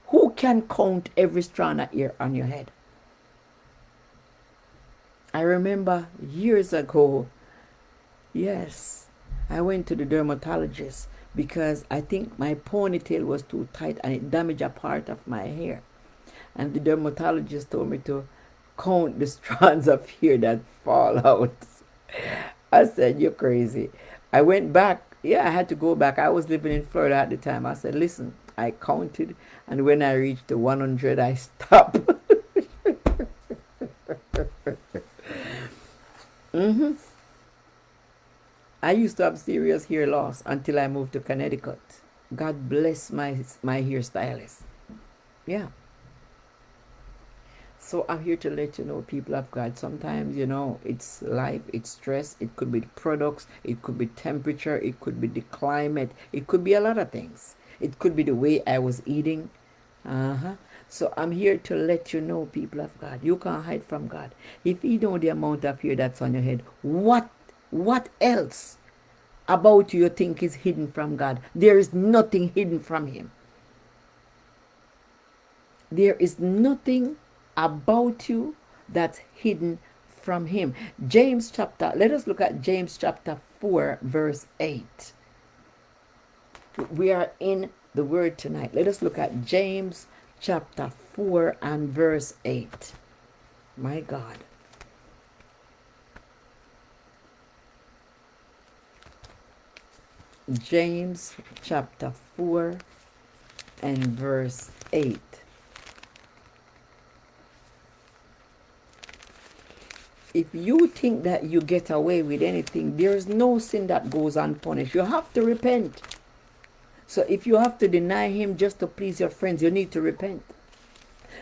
who can count every strand of hair on your head? I remember years ago, yes, I went to the dermatologist because I think my ponytail was too tight and it damaged a part of my hair. And the dermatologist told me to count the strands of hair that fall out. I said, you're crazy. I went back. Yeah, I had to go back. I was living in Florida at the time. I said, listen, I counted. And when I reached the 100, I stopped. I used to have serious hair loss until I moved to Connecticut. God bless my hairstylist. Yeah. So I'm here to let you know, people of God, sometimes, it's life, it's stress, it could be the products, it could be temperature, it could be the climate, it could be a lot of things. It could be the way I was eating. So I'm here to let you know, people of God, you can't hide from God. If you know the amount of hair that's on your head, what else about you think is hidden from God? There is nothing hidden from him. There is nothing about you that's hidden from him. Let us look at James chapter 4, verse 8. We are in the word tonight. Let us look at James chapter 4 and verse 8. My God. James chapter 4 and verse 8. If you think that you get away with anything, there is no sin that goes unpunished. You have to repent. So if you have to deny him just to please your friends, you need to repent.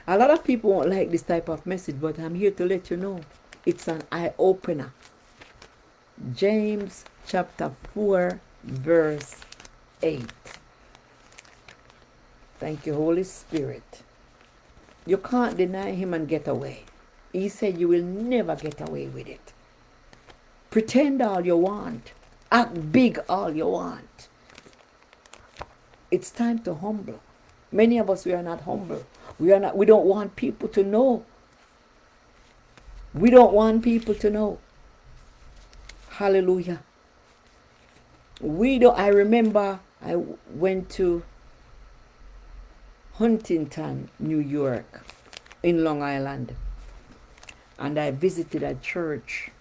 A lot of people won't like this type of message, but I'm here to let you know it's an eye-opener. James chapter 4, verse 8. Thank you, Holy Spirit. You can't deny him and get away. He said you will never get away with it. Pretend all you want. Act big all you want. It's time to humble. Many of us, we are not humble. We don't want people to know. We don't want people to know. Hallelujah. I remember I went to Huntington, New York, in Long Island. And I visited a church.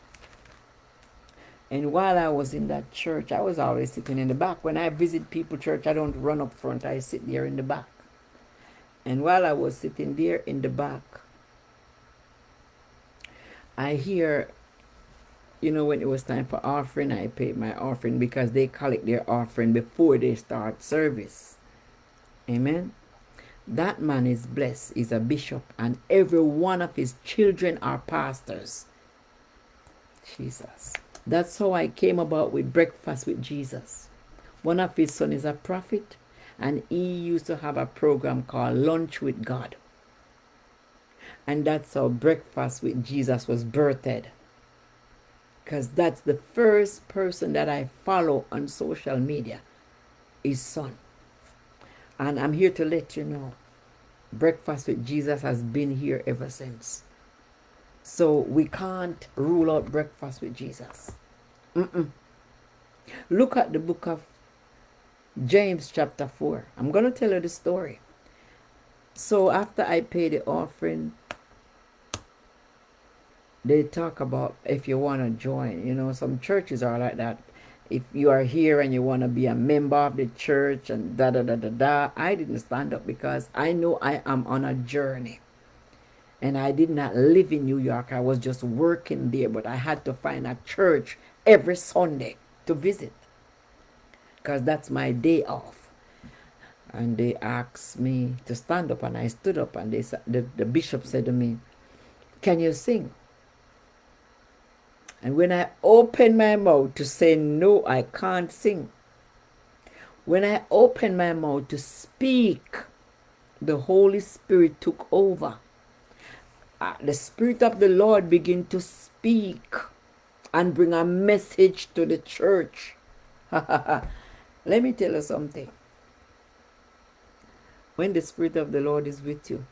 And while I was in that church, I was always sitting in the back. When I visit people's church, I don't run up front. I sit there in the back. And while I was sitting there in the back, I hear, when it was time for offering, I paid my offering because they collect their offering before they start service. Amen. That man is blessed. He's a bishop, and every one of his children are pastors. Jesus. That's how I came about with Breakfast with Jesus. One of his sons is a prophet, and he used to have a program called Lunch with God. And that's how Breakfast with Jesus was birthed. Because that's the first person that I follow on social media, his son. And I'm here to let you know, Breakfast with Jesus has been here ever since. So we can't rule out breakfast with Jesus. Look at the book of James chapter 4. I'm going to tell you the story. So after I pay the offering, they talk about if you want to join. You know, some churches are like that. If you are here and you want to be a member of the church and da da da da da. I didn't stand up because I know I am on a journey. And I did not live in New York. I was just working there, but I had to find a church every Sunday to visit because that's my day off. And they asked me to stand up, and I stood up, and the bishop said to me, "Can you sing?" And when I opened my mouth to say, "No, I can't sing," when I opened my mouth to speak, the Holy Spirit took over. The Spirit of the Lord began to speak and bring a message to the church. Let me tell you something. When the Spirit of the Lord is with you,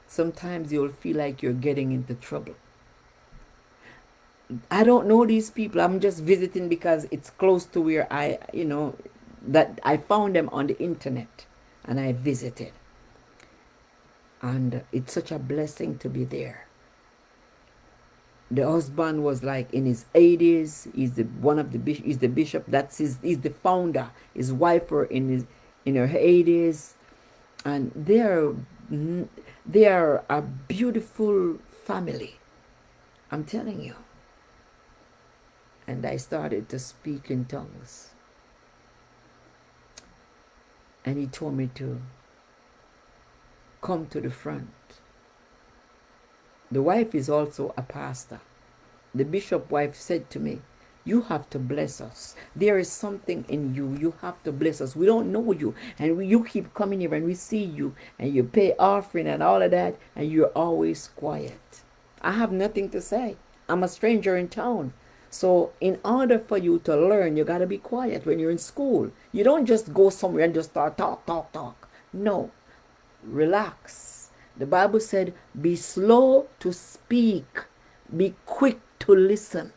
sometimes you'll feel like you're getting into trouble. I don't know these people. I'm just visiting because it's close to where that I found them on the internet and I visited. And it's such a blessing to be there. The husband was like in his 80s. He's the bishop. He's the founder. His wife were in her 80s, and they are a beautiful family. I'm telling you. And I started to speak in tongues, and he told me to come to the front. The wife is also a pastor. The bishop's wife said to me, "You have to bless us. There is something in you. You have to bless us. We don't know you. And you keep coming here and we see you and you pay offering and all of that, and you're always quiet." I have nothing to say. I'm a stranger in town. So in order for you to learn, you got to be quiet when you're in school. You don't just go somewhere and just start talk. No. Relax. The Bible said, be slow to speak, be quick to listen.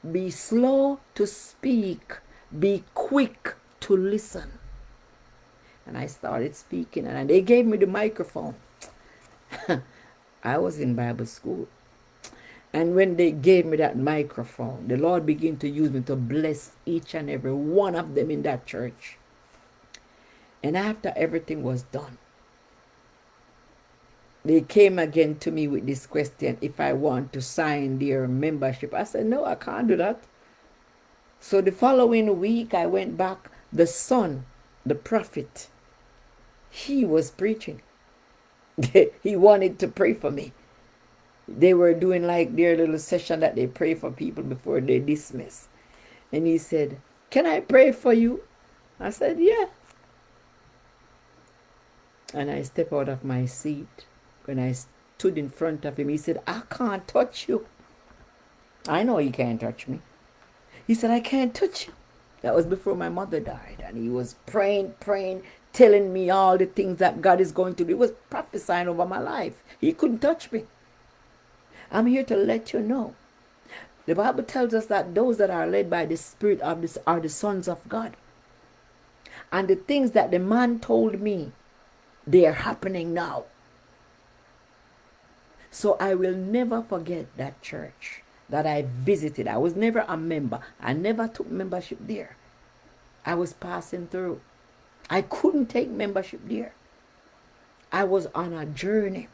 Be slow to speak, be quick to listen. And I started speaking, and they gave me the microphone. I was in Bible school. And when they gave me that microphone, the Lord began to use me to bless each and every one of them in that church. And after everything was done, they came again to me with this question, if I want to sign their membership. I said, no, I can't do that. So the following week, I went back. The son, the prophet, he was preaching. He wanted to pray for me. They were doing like their little session that they pray for people before they dismiss. And he said, "Can I pray for you?" I said, "Yeah." And I stepped out of my seat. When I stood in front of him, he said, "I can't touch you." I know he can't touch me. He said, "I can't touch you." That was before my mother died. And he was praying, telling me all the things that God is going to do. He was prophesying over my life. He couldn't touch me. I'm here to let you know. The Bible tells us that those that are led by the Spirit of this are the sons of God. And the things that the man told me, they are happening now. So I will never forget that church that I visited. I was never a member. I never took membership there. I was passing through. I couldn't take membership there. I was on a journey.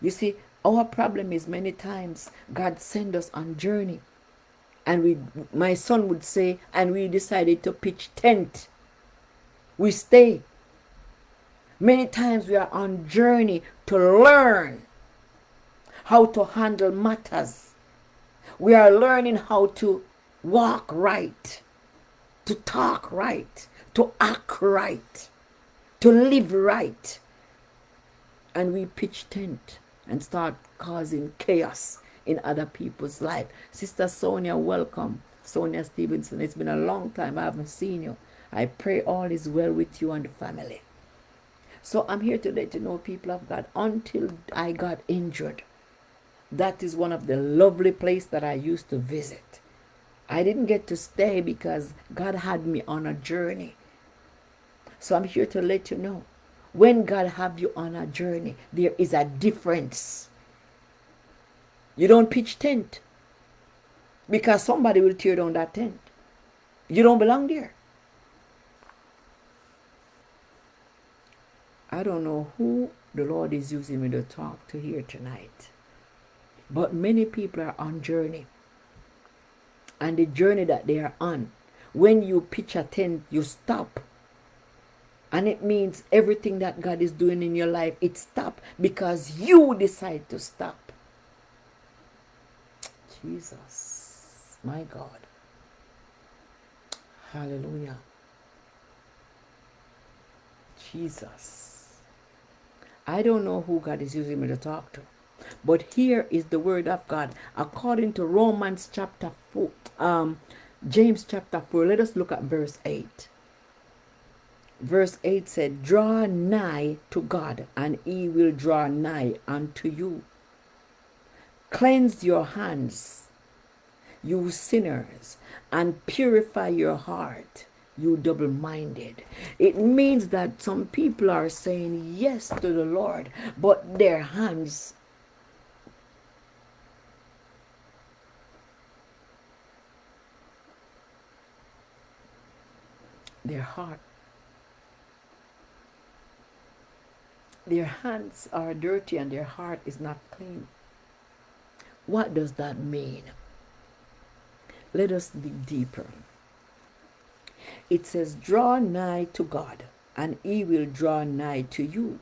You see, our problem is many times God send us on journey. And my son would say, and we decided to pitch tent. We stay. Many times we are on journey to learn how to handle matters. We are learning how to walk right, to talk right, to act right, to live right. And we pitch tent and start causing chaos in other people's life. Sister Sonia, welcome. Sonia Stevenson, it's been a long time I haven't seen you. I pray all is well with you and the family. So I'm here to let you know, people of God, until I got injured, that is one of the lovely places that I used to visit. I didn't get to stay because God had me on a journey. So I'm here to let you know, when God have you on a journey, there is a difference. You don't pitch tent because somebody will tear down that tent. You don't belong there. I don't know who the Lord is using me to talk to here tonight, but many people are on journey. And the journey that they are on, when you pitch a tent, you stop. And it means everything that God is doing in your life, it stops because you decide to stop. Jesus, my God. Hallelujah. Jesus. I don't know who God is using me to talk to, but here is the word of God according to Romans chapter 4, James chapter 4. Let us look at verse 8. Verse 8 said, draw nigh to God, and he will draw nigh unto you. Cleanse your hands, you sinners, and purify your heart, you double-minded. It means that some people are saying yes to the Lord, but their hands, their heart, their hands are dirty and their heart is not clean. What does that mean? Let us dig deeper. It says, draw nigh to God, and he will draw nigh to you.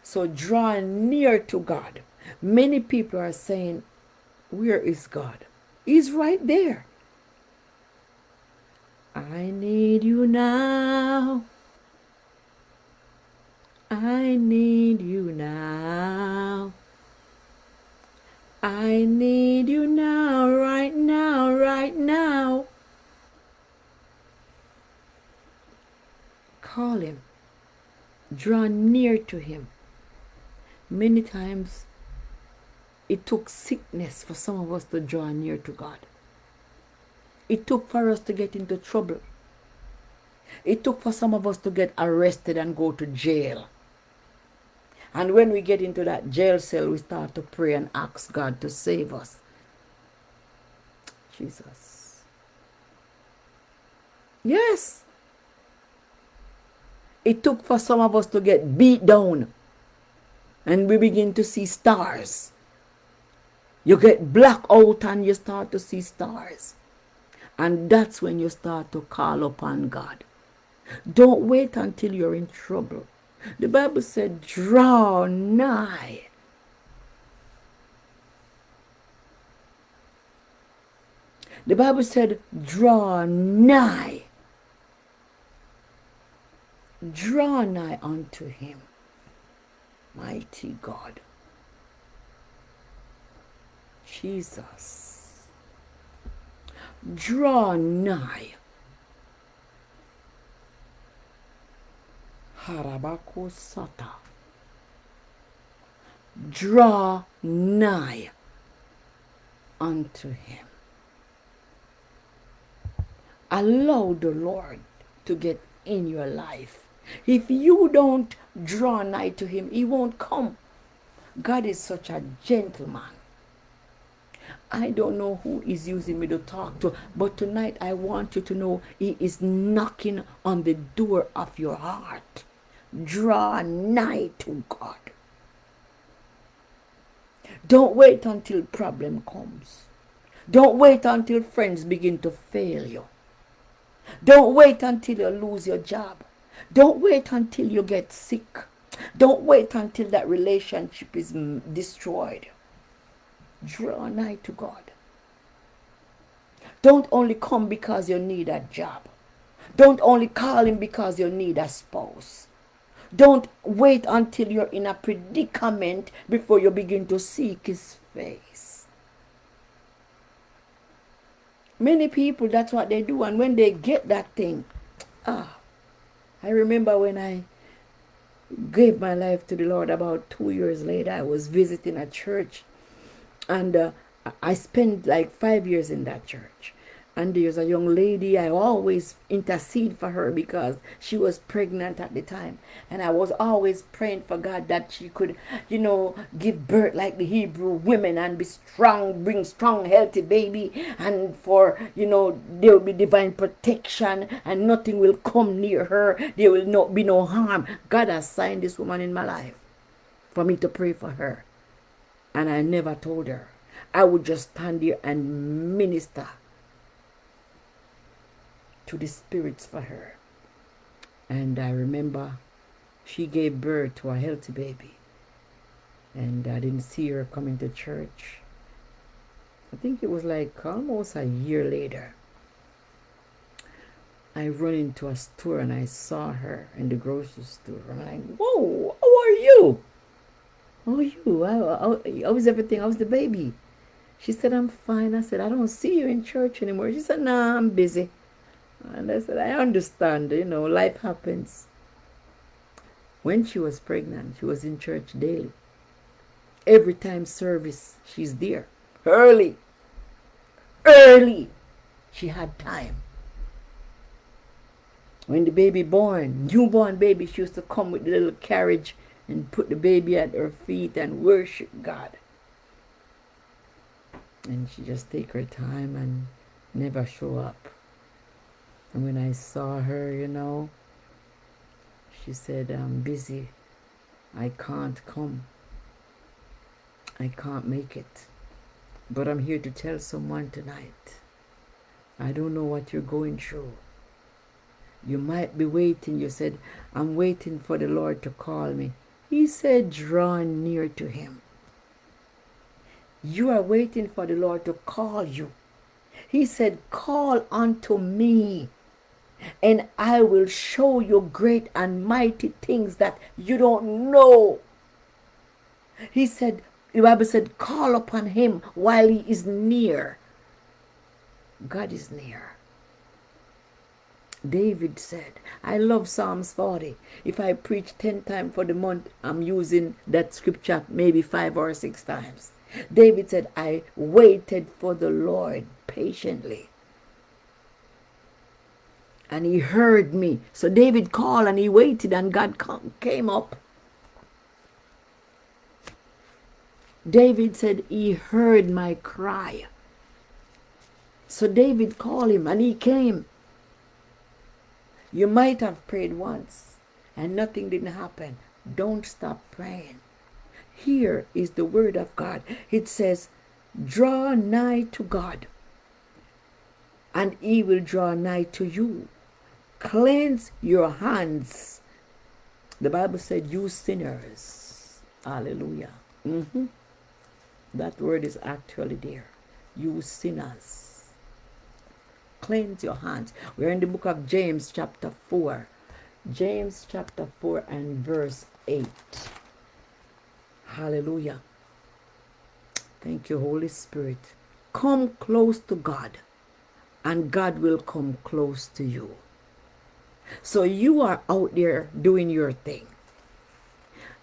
So draw near to God. Many people are saying, where is God? He's right there. I need you now. I need you now. I need you now, right now, right now. Call him. Draw near to him. Many times it took sickness for some of us to draw near to God. It took for us to get into trouble. It took for some of us to get arrested and go to jail. And when we get into that jail cell, we start to pray and ask God to save us. Jesus. Yes. It took for some of us to get beat down. And we begin to see stars. You get black out and you start to see stars. And that's when you start to call upon God. Don't wait until you're in trouble. The Bible said, draw nigh. The Bible said, draw nigh. Draw nigh unto him. Mighty God. Jesus. Draw nigh. Harabako Sata. Draw nigh unto him. Allow the Lord to get in your life. If you don't draw nigh to him, he won't come. God is such a gentleman. I don't know who is using me to talk to, but tonight I want you to know he is knocking on the door of your heart. Draw nigh to God. Don't wait until problem comes. Don't wait until friends begin to fail you. Don't wait until you lose your job. Don't wait until you get sick. Don't wait until that relationship is destroyed. Draw nigh to God. Don't only come because you need a job. Don't only call him because you need a spouse. Don't wait until you're in a predicament before you begin to seek his face. Many people, that's what they do. And when they get that thing, I remember when I gave my life to the Lord about 2 years later. I was visiting a church, and I spent like 5 years in that church. And there's a young lady, I always intercede for her because she was pregnant at the time. And I was always praying for God that she could, give birth like the Hebrew women and be strong, bring strong, healthy baby. And for, there will be divine protection and nothing will come near her. There will not be no harm. God has signed this woman in my life for me to pray for her. And I never told her. I would just stand there and minister to the spirits for her. And I remember she gave birth to a healthy baby. And I didn't see her coming to church. I think it was like almost a year later. I run into a store and I saw her in the grocery store. I'm like, whoa, how are you? How are you? How is everything? How's the baby? She said, I'm fine. I said, I don't see you in church anymore. She said, nah, I'm busy. And I said, I understand, life happens. When she was pregnant, she was in church daily. Every time service, she's there. Early. She had time. When the baby newborn baby, she used to come with the little carriage and put the baby at her feet and worship God. And she just take her time and never show up. And when I saw her, she said, I'm busy. I can't come. I can't make it. But I'm here to tell someone tonight. I don't know what you're going through. You might be waiting. You said, I'm waiting for the Lord to call me. He said, draw near to him. You are waiting for the Lord to call you. He said, call unto me, and I will show you great and mighty things that you don't know. He said, the Bible said, call upon him while he is near. God is near. David said, I love Psalms 40. If I preach 10 times for the month, I'm using that scripture maybe 5 or 6 times. David said, I waited for the Lord patiently, and he heard me. So David called and he waited, and God came up. David said, he heard my cry. So David called him and he came. You might have prayed once and nothing didn't happen. Don't stop praying. Here is the word of God. It says, draw nigh to God, and he will draw nigh to you. Cleanse your hands. The Bible said, you sinners. Hallelujah. That word is actually there. You sinners. Cleanse your hands. We're in the book of James chapter 4. James chapter 4 and verse 8. Hallelujah. Thank you, Holy Spirit. Come close to God, and God will come close to you. So you are out there doing your thing.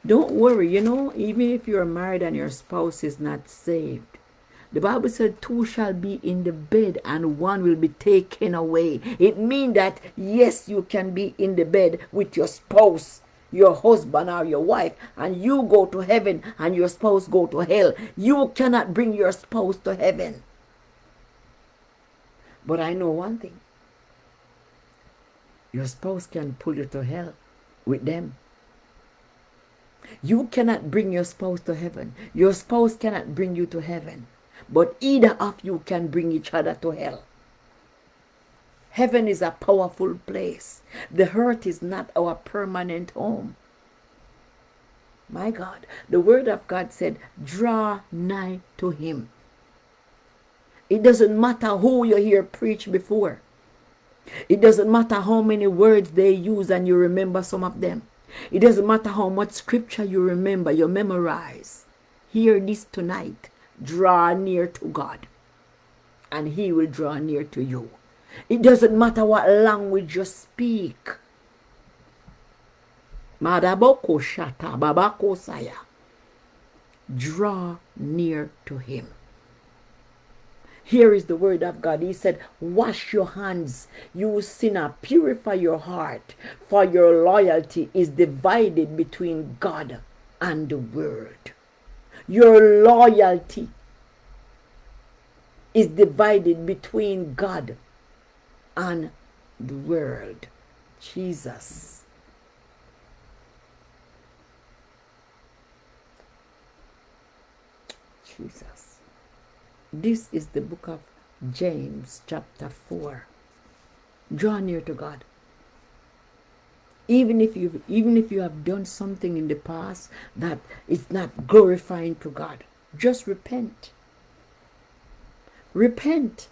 Don't worry, even if you're married and your spouse is not saved, the Bible said 2 shall be in the bed and 1 will be taken away. It means that, yes, you can be in the bed with your spouse, your husband or your wife, and you go to heaven and your spouse go to hell. You cannot bring your spouse to heaven. But I know one thing. Your spouse can pull you to hell with them. You cannot bring your spouse to heaven. Your spouse cannot bring you to heaven. But either of you can bring each other to hell. Heaven is a powerful place. The earth is not our permanent home. My God, the word of God said, draw nigh to him. It doesn't matter who you hear preach before. It doesn't matter how many words they use and you remember some of them. It doesn't matter how much scripture you remember, you memorize. Hear this tonight. Draw near to God, and he will draw near to you. It doesn't matter what language you speak. Madaboko shata babako saya. Draw near to him. Here is the word of God. He said, wash your hands, you sinner, purify your heart, for your loyalty is divided between God and the world. Your loyalty is divided between God and the world. Jesus. Jesus. This is the book of James chapter 4. Draw near to God. Even if you have done something in the past that is not glorifying to God, just repent. Repent.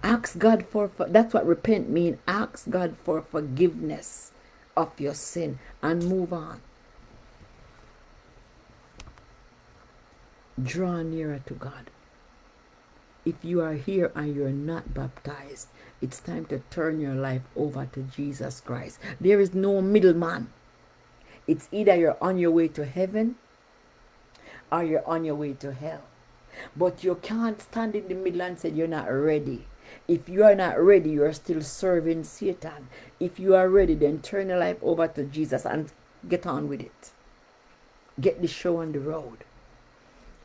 Ask God for that's what repent means. Ask God for forgiveness of your sin and move on. Draw nearer to God. If you are here and you're not baptized, it's time to turn your life over to Jesus Christ. There is no middleman. It's either you're on your way to heaven or you're on your way to hell. But you can't stand in the middle and say you're not ready. If you are not ready, you're still serving Satan. If you are ready, then turn your life over to Jesus and get on with it. Get the show on the road.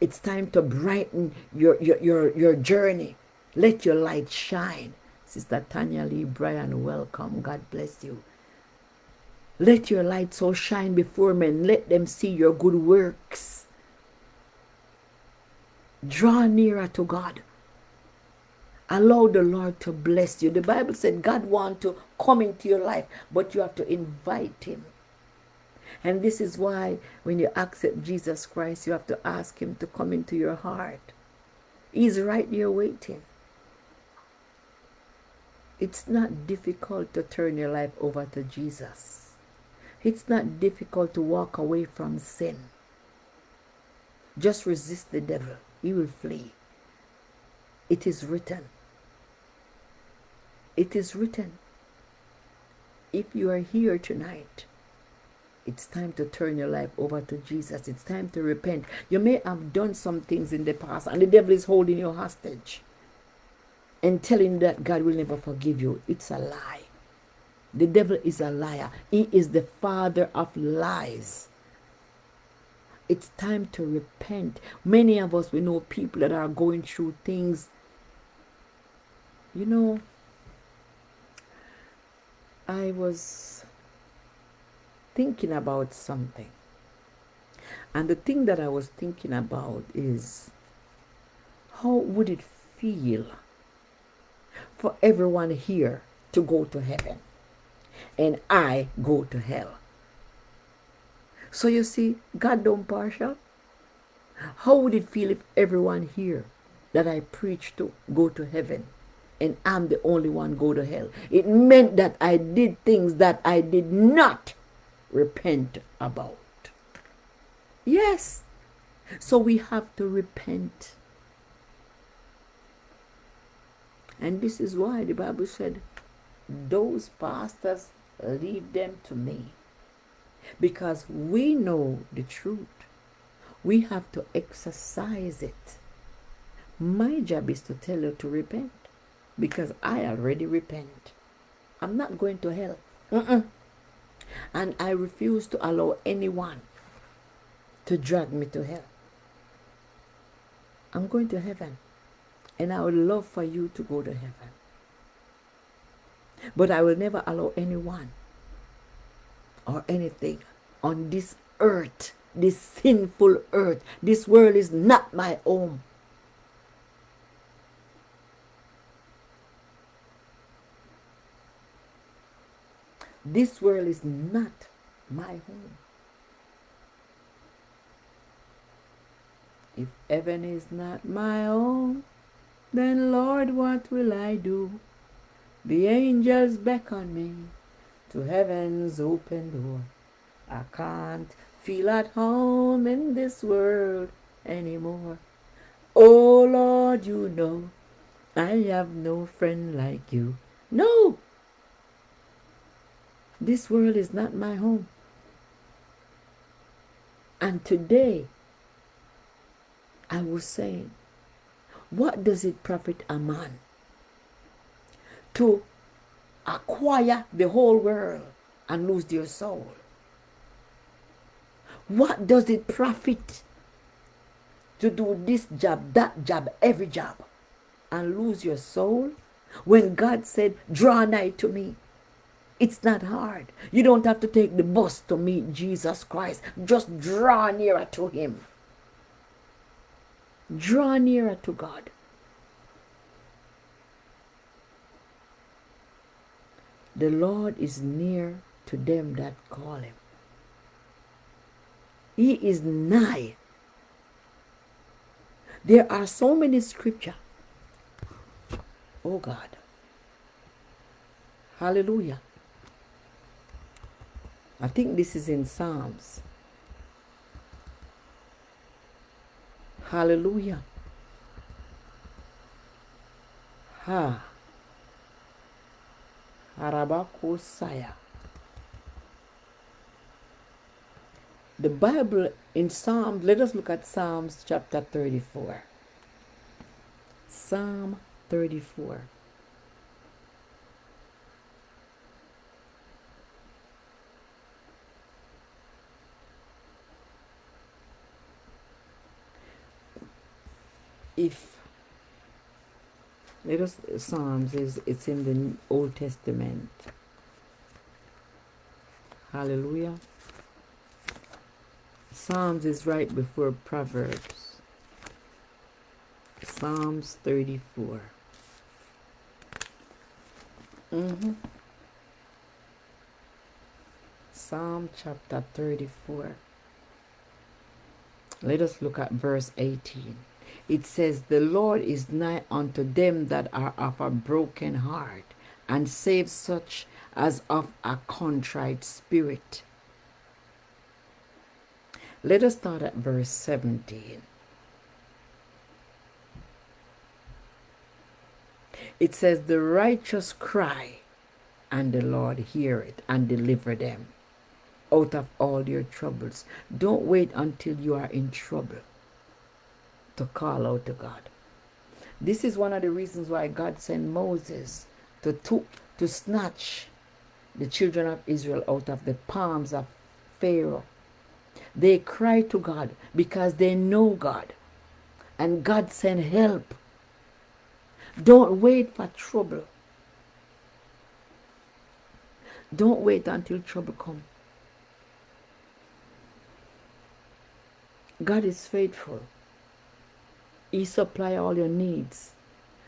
It's time to brighten your journey. Let your light shine. Sister Tanya Lee Bryan, welcome. God bless you. Let your light so shine before men. Let them see your good works. Draw nearer to God. Allow the Lord to bless you. The Bible said God wants to come into your life, but you have to invite him. And this is why when you accept Jesus Christ, you have to ask him to come into your heart. He's right there waiting. It's not difficult to turn your life over to Jesus. It's not difficult to walk away from sin. Just resist the devil. He will flee. It is written. It is written. If you are here tonight, it's time to turn your life over to Jesus. It's time to repent. You may have done some things in the past and the devil is holding you hostage and telling you that God will never forgive you. It's a lie. The devil is a liar. He is the father of lies. It's time to repent. Many of us, we know people that are going through things. You know, I was thinking about something. And the thing that I was thinking about is, how would it feel for everyone here to go to heaven and I go to hell? So you see, God don't partial. How would it feel if everyone here that I preach to go to heaven and I'm the only one go to hell? It meant that I did things that I did not repent about. Yes. So we have to repent. And this is why the Bible said, those pastors, leave them to me. Because we know the truth. We have to exercise it. My job is to tell you to repent. Because I already repent. I'm not going to hell. And I refuse to allow anyone to drag me to hell. I'm going to heaven. And I would love for you to go to heaven. But I will never allow anyone or anything on this earth, this sinful earth. This world is not my home. This world is not my home. If heaven is not my home, then Lord, what will I do? The angels beckon me to heaven's open door. I can't feel at home in this world anymore. Oh Lord, you know I have no friend like you. No! This world is not my home. And today, I was saying, what does it profit a man to acquire the whole world and lose their soul? What does it profit to do this job, that job, every job, and lose your soul? When God said, draw nigh to me. It's not hard. You don't have to take the bus to meet Jesus Christ. Just draw nearer to him. Draw nearer to God. The Lord is near to them that call him. He is nigh. There are so many scriptures. Oh God. Hallelujah. I think this is in Psalms. Hallelujah. Ha. Harabakosaya. The Bible in Psalms, let us look at Psalms chapter 34. Psalm 34. Psalms it's in the Old Testament. Hallelujah. Psalms is right before Proverbs. Psalms 34. Psalm chapter 34. Let us look at verse 18. It says, the Lord is nigh unto them that are of a broken heart, and save such as of a contrite spirit. Let us start at verse 17. It says, the righteous cry, and the Lord hear it, and deliver them out of all their troubles. Don't wait until you are in trouble to call out to God. This is one of the reasons why God sent Moses to snatch the children of Israel out of the palms of Pharaoh. They cry to God because they know God, and God sent help. Don't wait for trouble. Don't wait until trouble comes. God is faithful. He supplies all your needs.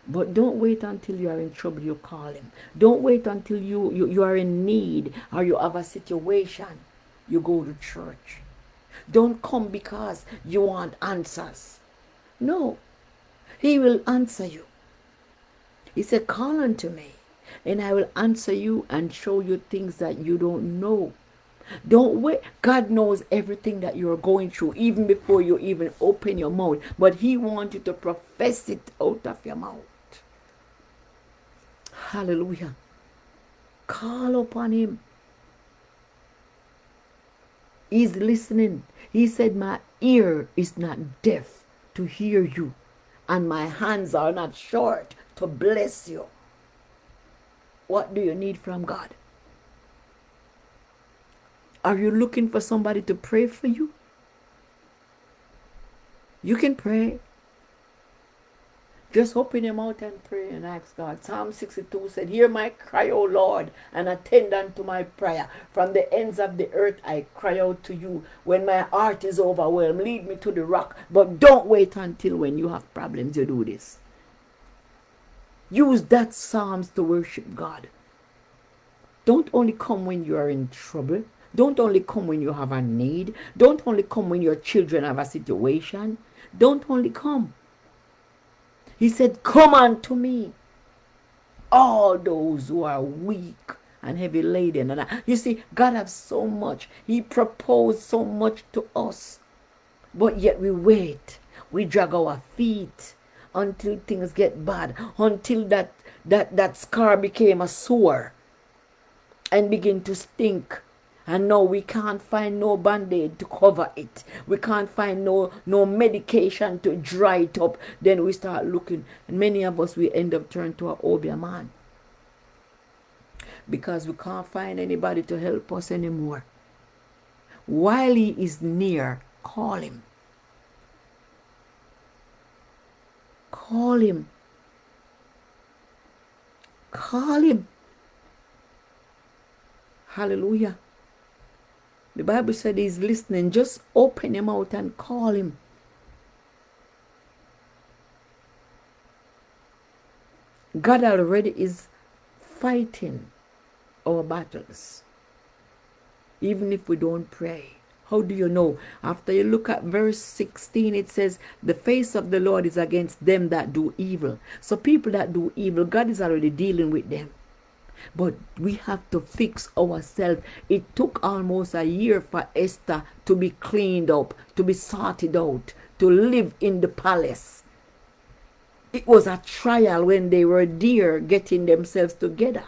But don't wait until you are in trouble, you call him. Don't wait until you are in need or you have a situation, you go to church. Don't come because you want answers. No, he will answer you. He said, call unto me, and I will answer you and show you things that you don't know. Don't wait. God knows everything that you're going through, even before you even open your mouth. But he wants you to profess it out of your mouth. Hallelujah. Call upon him. He's listening. He said, my ear is not deaf to hear you, and my hands are not short to bless you. What do you need from God? Are you looking for somebody to pray for you? You can pray. Just open your mouth and pray and ask God. Psalm 62 said, hear my cry, O Lord, and attend unto my prayer. From the ends of the earth I cry out to you. When my heart is overwhelmed, lead me to the rock. But don't wait until when you have problems you do this. Use that Psalms to worship God. Don't only come when you are in trouble. Don't only come when you have a need. Don't only come when your children have a situation. Don't only come. He said, come unto me, all those who are weak and heavy laden. And you see, God has so much. He proposed so much to us. But yet we wait. We drag our feet until things get bad. Until that scar became a sore and begin to stink. And no, we can't find no band-aid to cover it. We can't find no medication to dry it up. Then we start looking, and many of us, we end up turning to an Obia man. Because we can't find anybody to help us anymore. While he is near, call him. Call him. Call him. Hallelujah. The Bible said he's listening. Just open your mouth and call him. God already is fighting our battles. Even if we don't pray. How do you know? After you look at verse 16, it says, the face of the Lord is against them that do evil. So people that do evil, God is already dealing with them. But we have to fix ourselves. It took almost a year for Esther to be cleaned up, to be sorted out, to live in the palace. It was a trial when they were there getting themselves together.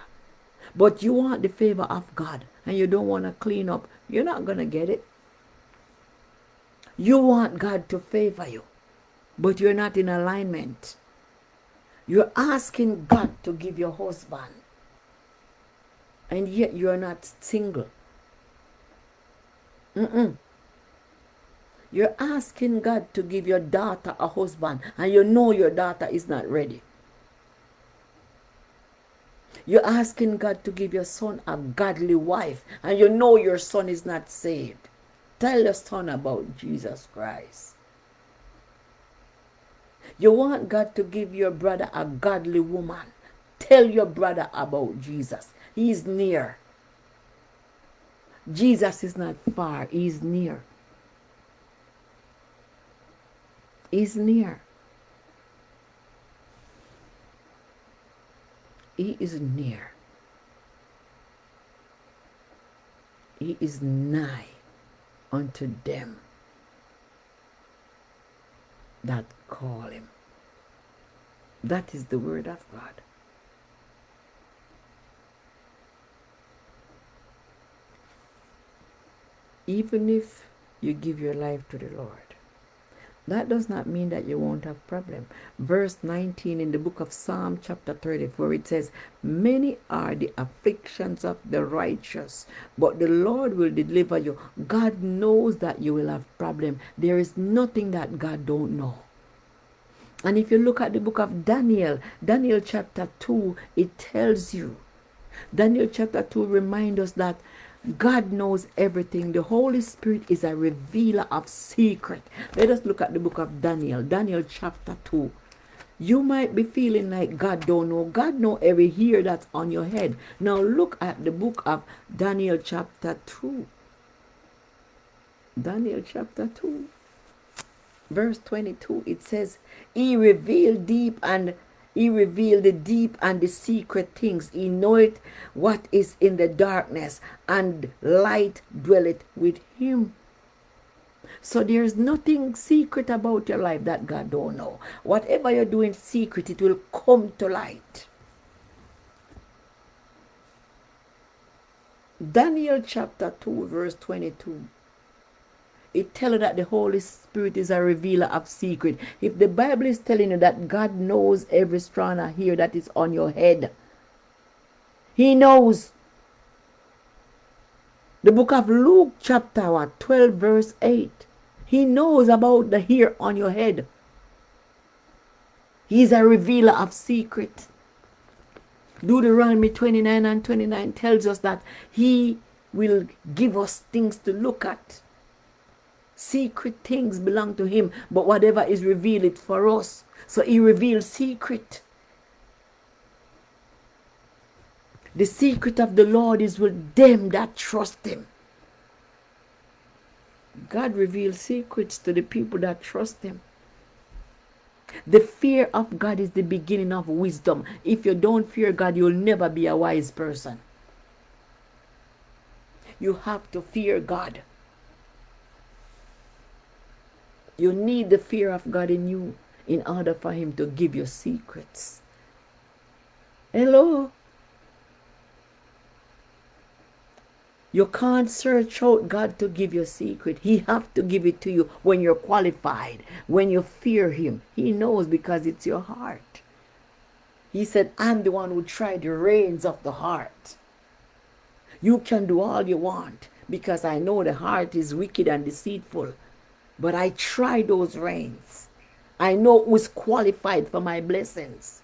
But you want the favor of God and you don't want to clean up, you're not going to get it. You want God to favor you, but you're not in alignment. You're asking God to give you a husband, and yet you're not single. You're asking God to give your daughter a husband, and you know your daughter is not ready. You're asking God to give your son a godly wife, and you know your son is not saved. Tell your son about Jesus Christ. You want God to give your brother a godly woman. Tell your brother about Jesus. He is near. Jesus is not far. He is near. He's near. He is near. He is nigh unto them that call him. That is the word of God. Even if you give your life to the Lord, that does not mean that you won't have problem. Verse 19 in the book of Psalm chapter 34, it says, many are the afflictions of the righteous, but the Lord will deliver you. God knows that you will have problem. There is nothing that God don't know. And if you look at the book of Daniel, Daniel chapter 2, it tells you, Daniel chapter 2 reminds us that God knows everything. The Holy Spirit is a revealer of secret. Let us look at the book of Daniel. Daniel chapter 2. You might be feeling like God don't know. God knows every hair that's on your head. Now look at the book of Daniel chapter 2. Daniel chapter 2. Verse 22. It says, He revealed the deep and the secret things. He knoweth what is in the darkness, and light dwelleth with him. So there's nothing secret about your life that God don't know. Whatever you're doing secret, it will come to light. Daniel chapter 2 verse 22. It tells you that the Holy Spirit is a revealer of secret. If the Bible is telling you that God knows every strand of hair that is on your head, He knows. The book of Luke chapter 12 verse 8. He knows about the hair on your head. He is a revealer of secret. Deuteronomy 29 and 29 tells us that He will give us things to look at. Secret things belong to Him, but whatever is revealed it for us. So He reveals secret. The secret of the Lord is with them that trust Him. God reveals secrets to the people that trust Him. The fear of God is the beginning of wisdom. If you don't fear God, you'll never be a wise person. You have to fear God. You need the fear of God in you in order for Him to give you secrets. Hello? You can't search out God to give you a secret. He have to give it to you when you're qualified, when you fear him. He knows because it's your heart. He said, I'm the one who tried the reins of the heart. You can do all you want because I know the heart is wicked and deceitful. But I try those reins. I know who's qualified for my blessings.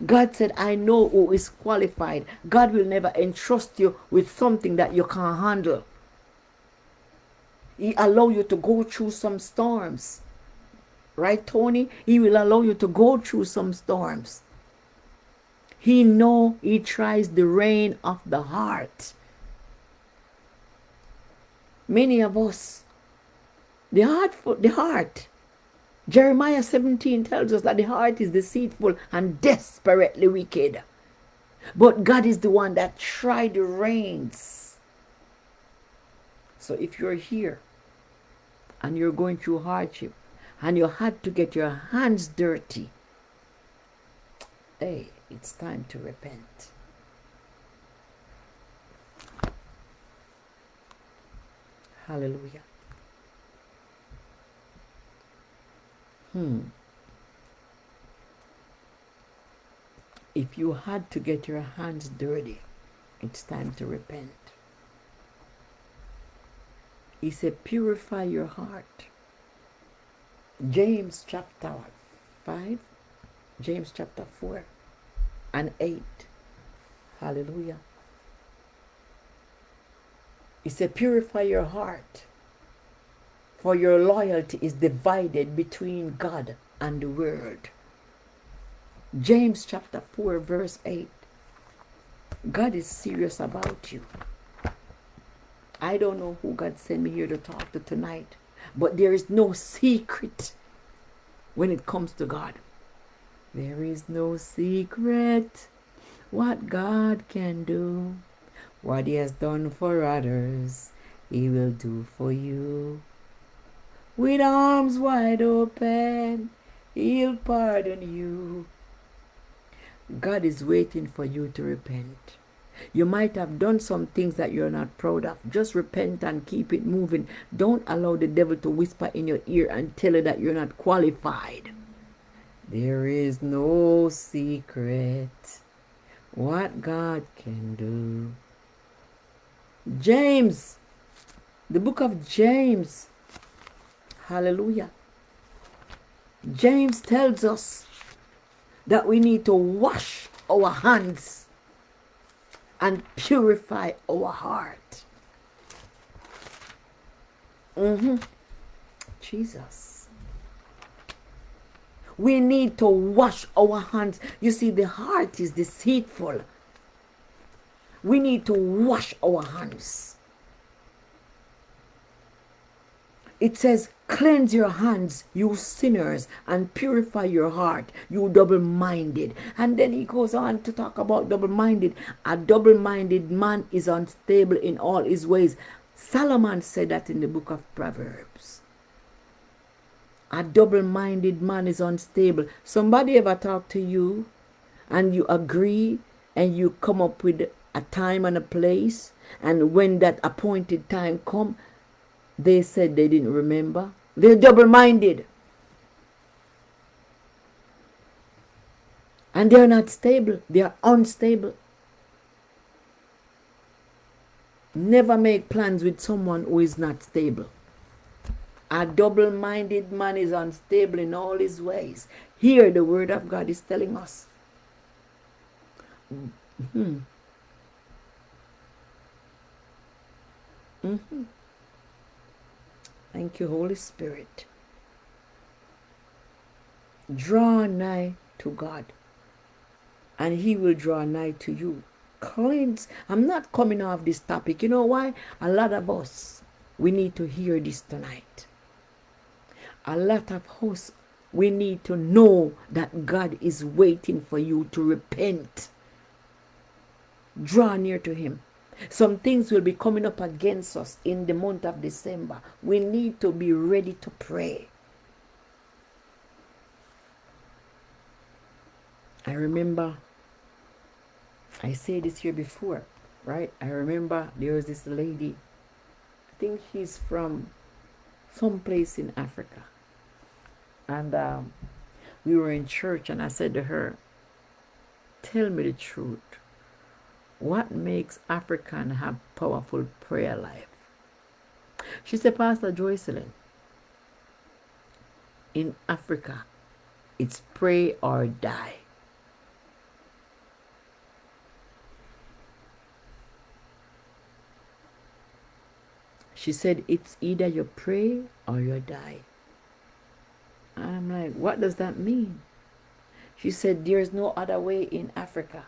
God said, I know who is qualified. God will never entrust you with something that you can't handle. He allow you to go through some storms. Right, Tony? He will allow you to go through some storms. He know he tries the rein of the heart. Many of us, the heart. Jeremiah 17 tells us that the heart is deceitful and desperately wicked. But God is the one that tried the reins. So if you're here and you're going through hardship and you had to get your hands dirty, hey, it's time to repent. Hallelujah. If you had to get your hands dirty, it's time to repent. He said, purify your heart. James chapter 5, James chapter 4 and 8. Hallelujah. He said, purify your heart, for your loyalty is divided between God and the world. James chapter 4 verse 8. God is serious about you. I don't know who God sent me here to talk to tonight, but there is no secret when it comes to God. There is no secret what God can do. What he has done for others, he will do for you. With arms wide open, he'll pardon you. God is waiting for you to repent. You might have done some things that you're not proud of. Just repent and keep it moving. Don't allow the devil to whisper in your ear and tell you that you're not qualified. There is no secret what God can do. James, the book of James, hallelujah. James tells us that we need to wash our hands and purify our heart. Jesus. We need to wash our hands. You see, the heart is deceitful. We need to wash our hands. It says, cleanse your hands, you sinners, and purify your heart, you double-minded. And then he goes on to talk about double-minded. A double-minded man is unstable in all his ways. Solomon said that in the book of Proverbs. A double-minded man is unstable. Somebody ever talk to you and you agree and you come up with a time and a place, and when that appointed time come, they said they didn't remember? They're double-minded. And they're not stable. They are unstable. Never make plans with someone who is not stable. A double-minded man is unstable in all his ways. Here the word of God is telling us. Thank you, Holy Spirit. Draw nigh to God, and he will draw nigh to you. Cleanse. I'm not coming off this topic. You know why? A lot of us, we need to hear this tonight. A lot of us, we need to know that God is waiting for you to repent. Draw near to him. Some things will be coming up against us in the month of December. We need to be ready to pray. I remember, I said this here before, right? I remember there was this lady, I think she's from some place in Africa. And we were in church, and I said to her, tell me the truth. What makes African have powerful prayer life? She said, Pastor Joycelyn, in Africa, it's pray or die. She said, it's either you pray or you die. And I'm like, what does that mean? She said, there's no other way in Africa.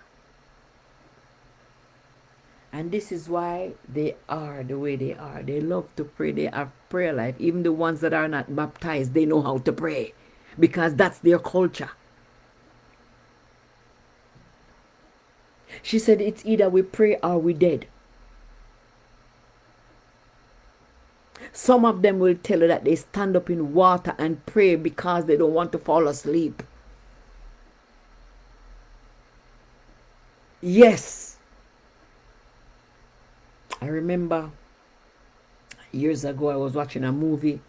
And this is why they are the way they are. They love to pray. They have prayer life. Even the ones that are not baptized, they know how to pray because that's their culture. She said, it's either we pray or we dead. Some of them will tell you that they stand up in water and pray because they don't want to fall asleep. Yes. I remember years ago I was watching a movie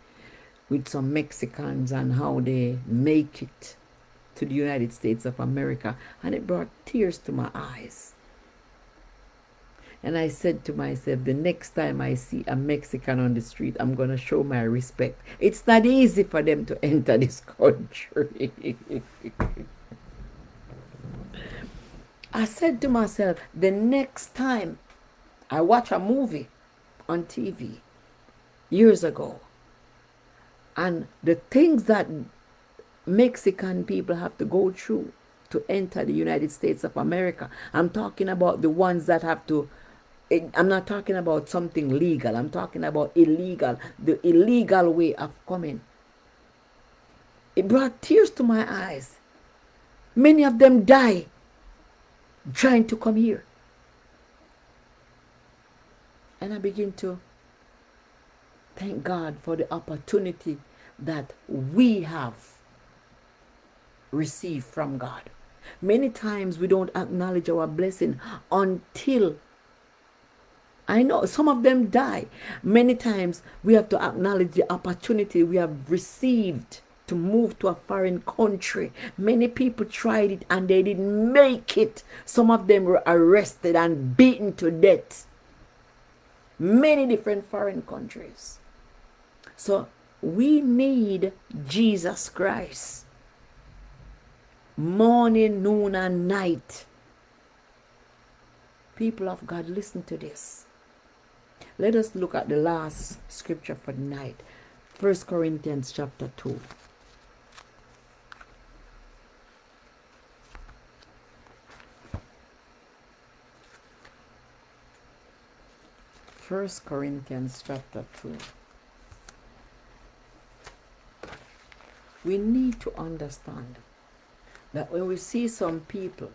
with some Mexicans and how they make it to the United States of America, and it brought tears to my eyes. And I said to myself, the next time I see a Mexican on the street, I'm going to show my respect. It's not easy for them to enter this country. I said to myself, the next time I watch a movie on TV years ago, and the things that Mexican people have to go through to enter the United States of America, I'm talking about the ones that have to, I'm not talking about something legal, I'm talking about illegal, the illegal way of coming. It brought tears to my eyes. Many of them die trying to come here. And I begin to thank God for the opportunity that we have received from God. Many times we don't acknowledge our blessing until, I know some of them die. Many times we have to acknowledge the opportunity we have received to move to a foreign country. Many people tried it and they didn't make it. Some of them were arrested and beaten to death. Many different foreign countries. So we need Jesus Christ. Morning, noon, and night. People of God, listen to this. Let us look at the last scripture for the night. 1 Corinthians chapter 2. First Corinthians chapter 2. We need to understand that when we see some people,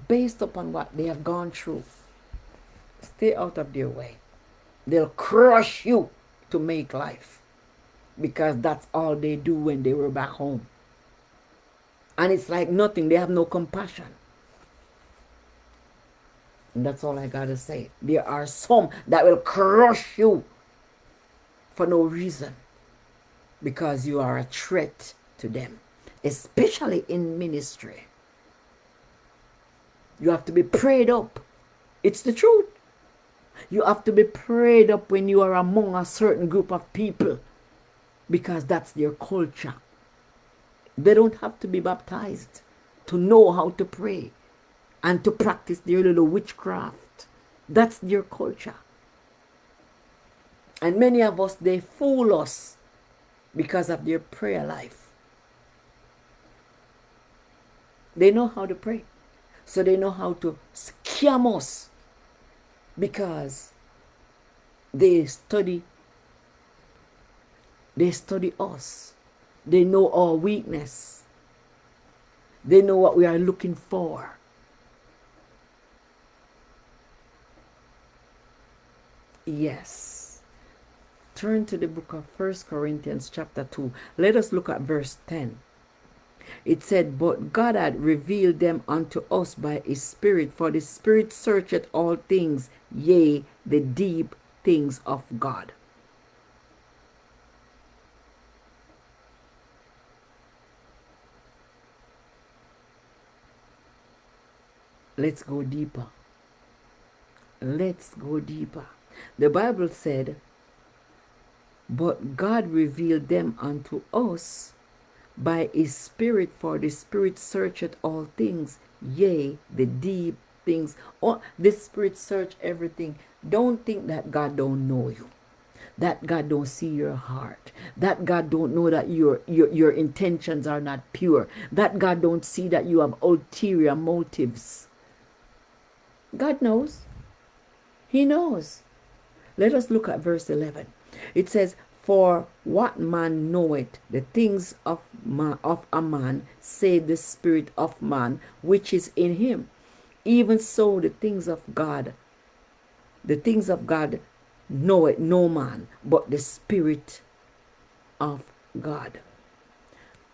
based upon what they have gone through, stay out of their way. They'll crush you to make life because that's all they do when they were back home. And it's like nothing. They have no compassion. And that's all I gotta say. There are some that will crush you for no reason because you are a threat to them, especially in ministry. You have to be prayed up. It's the truth. You have to be prayed up when you are among a certain group of people because that's their culture. They don't have to be baptized to know how to pray and to practice their little witchcraft. That's their culture. And many of us, they fool us because of their prayer life. They know how to pray. So they know how to scam us because they study us. They know our weakness. They know what we are looking for. Yes. Turn to the book of 1 Corinthians chapter 2. Let us look at verse 10. It said, but God had revealed them unto us by his Spirit, for the Spirit searcheth all things, yea, the deep things of God. Let's go deeper. Let's go deeper. The Bible said, but God revealed them unto us by his Spirit, for the Spirit searcheth all things, yea, the deep things. Oh, the Spirit search everything. Don't think that God don't know you, that God don't see your heart, that God don't know that your intentions are not pure, that God don't see that you have ulterior motives. God knows. He knows. Let us look at verse 11. It says, for what man knoweth the things of a man, save the spirit of man which is in him? Even so the things of God knoweth no man, but the Spirit of God.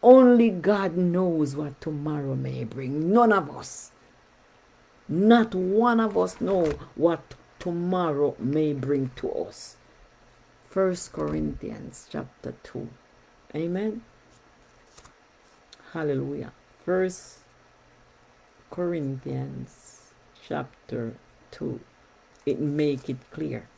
Only God knows what tomorrow may bring. None of us, not one of us, know what tomorrow may bring to us. 1 Corinthians chapter 2. Amen. Hallelujah. 1 Corinthians chapter 2. It make it clear.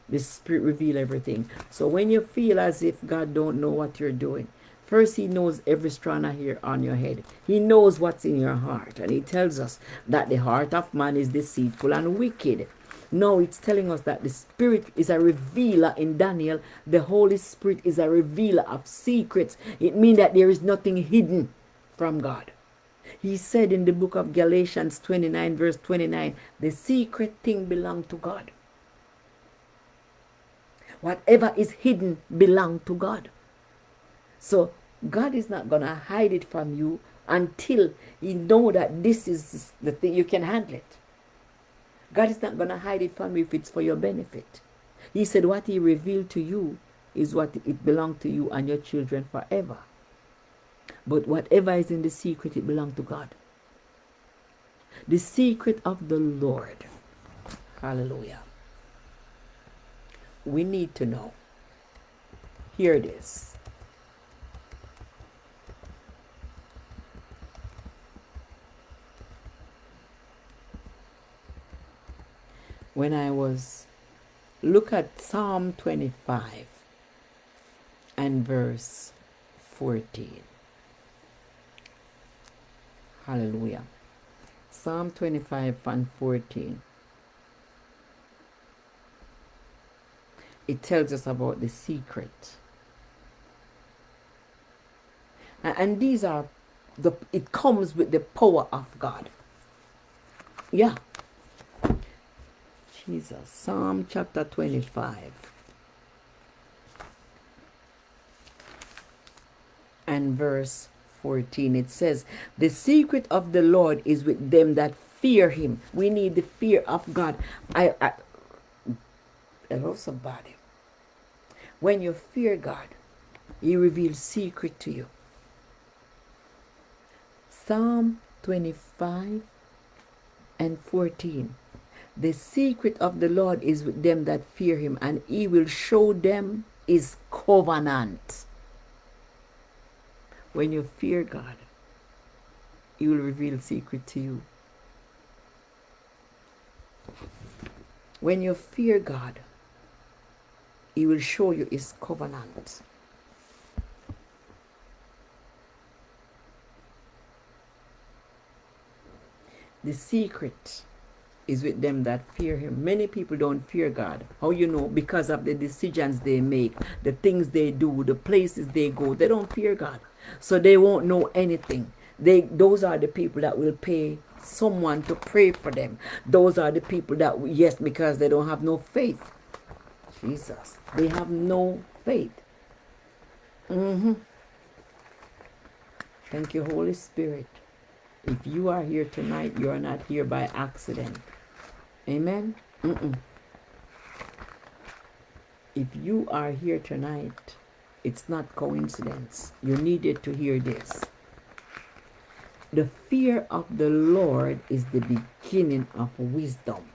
The Spirit reveal everything. So when you feel as if God don't know what you're doing, first he knows every strand of hair on your head. He knows what's in your heart. And he tells us that the heart of man is deceitful and wicked. Now it's telling us that the Spirit is a revealer in Daniel. The Holy Spirit is a revealer of secrets. It means that there is nothing hidden from God. He said in the book of Galatians 29 verse 29, the secret thing belongs to God. Whatever is hidden belongs to God. So God is not going to hide it from you until you know that this is the thing, you can handle it. God is not going to hide it from you if it's for your benefit. He said what he revealed to you is what it belongs to you and your children forever. But whatever is in the secret, it belongs to God. The secret of the Lord. Hallelujah. We need to know. Hear this. When I was, look at Psalm 25 and verse 14. Hallelujah. Psalm 25 and 14. It tells us about the secret. And these are, it comes with the power of God. Yeah. Jesus. Psalm chapter 25 and verse 14. It says, the secret of the Lord is with them that fear him. We need the fear of God. I love somebody. When you fear God, he reveals secret to you. Psalm 25 and 14. The secret of the Lord is with them that fear him, and he will show them his covenant. When you fear God, he will reveal secret to you. When you fear God, he will show you his covenant. The secret is with them that fear him. Many people don't fear God. How you know? Because of the decisions they make, the things they do, the places they go. They don't fear God. So they won't know anything. Those are the people that will pay someone to pray for them. Those are the people that, yes, because they don't have no faith. Jesus. They have no faith. Thank you, Holy Spirit. If you are here tonight, you are not here by accident. Amen? If you are here tonight, it's not coincidence. You needed to hear this. The fear of the Lord is the beginning of wisdom.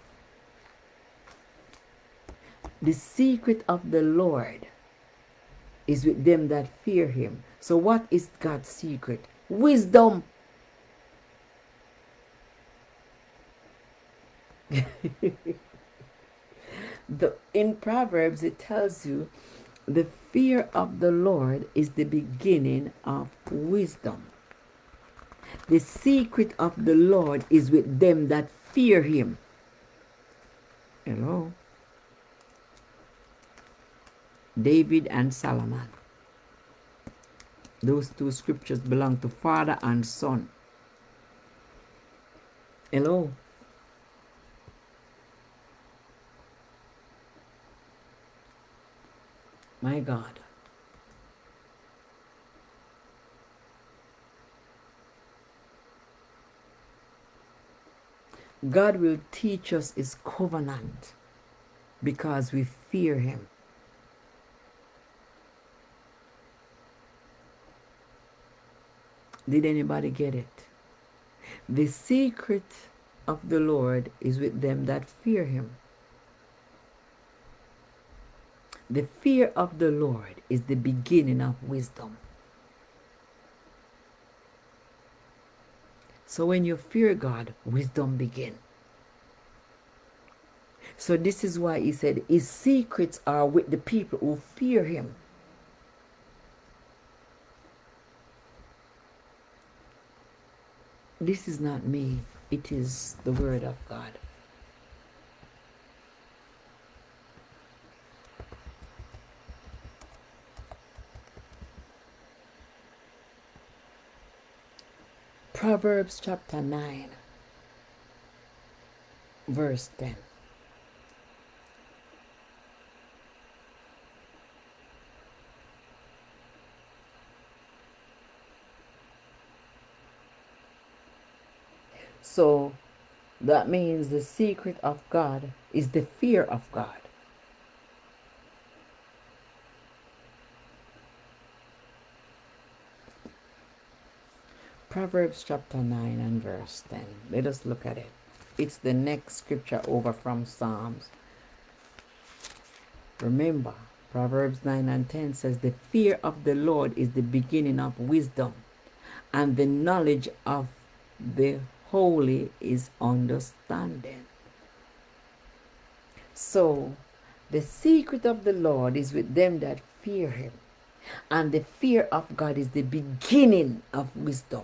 The secret of the Lord is with them that fear him. So what is God's secret? Wisdom. In Proverbs it tells you the fear of the Lord is the beginning of wisdom. The secret of the Lord is with them that fear him. Hello? David and Solomon. Those two scriptures belong to father and son. Hello? My God. God will teach us his covenant because we fear him. Did anybody get it? The secret of the Lord is with them that fear him. The fear of the Lord is the beginning of wisdom. So when you fear God, wisdom begins. So this is why he said his secrets are with the people who fear him. This is not me. It is the word of God. Proverbs chapter 9, verse 10. So that means the secret of God is the fear of God. Proverbs chapter 9 and verse 10. Let us look at it. It's the next scripture over from Psalms. Remember, Proverbs 9 and 10 says, the fear of the Lord is the beginning of wisdom, and the knowledge of the holy is understanding. So, the secret of the Lord is with them that fear him, and the fear of God is the beginning of wisdom.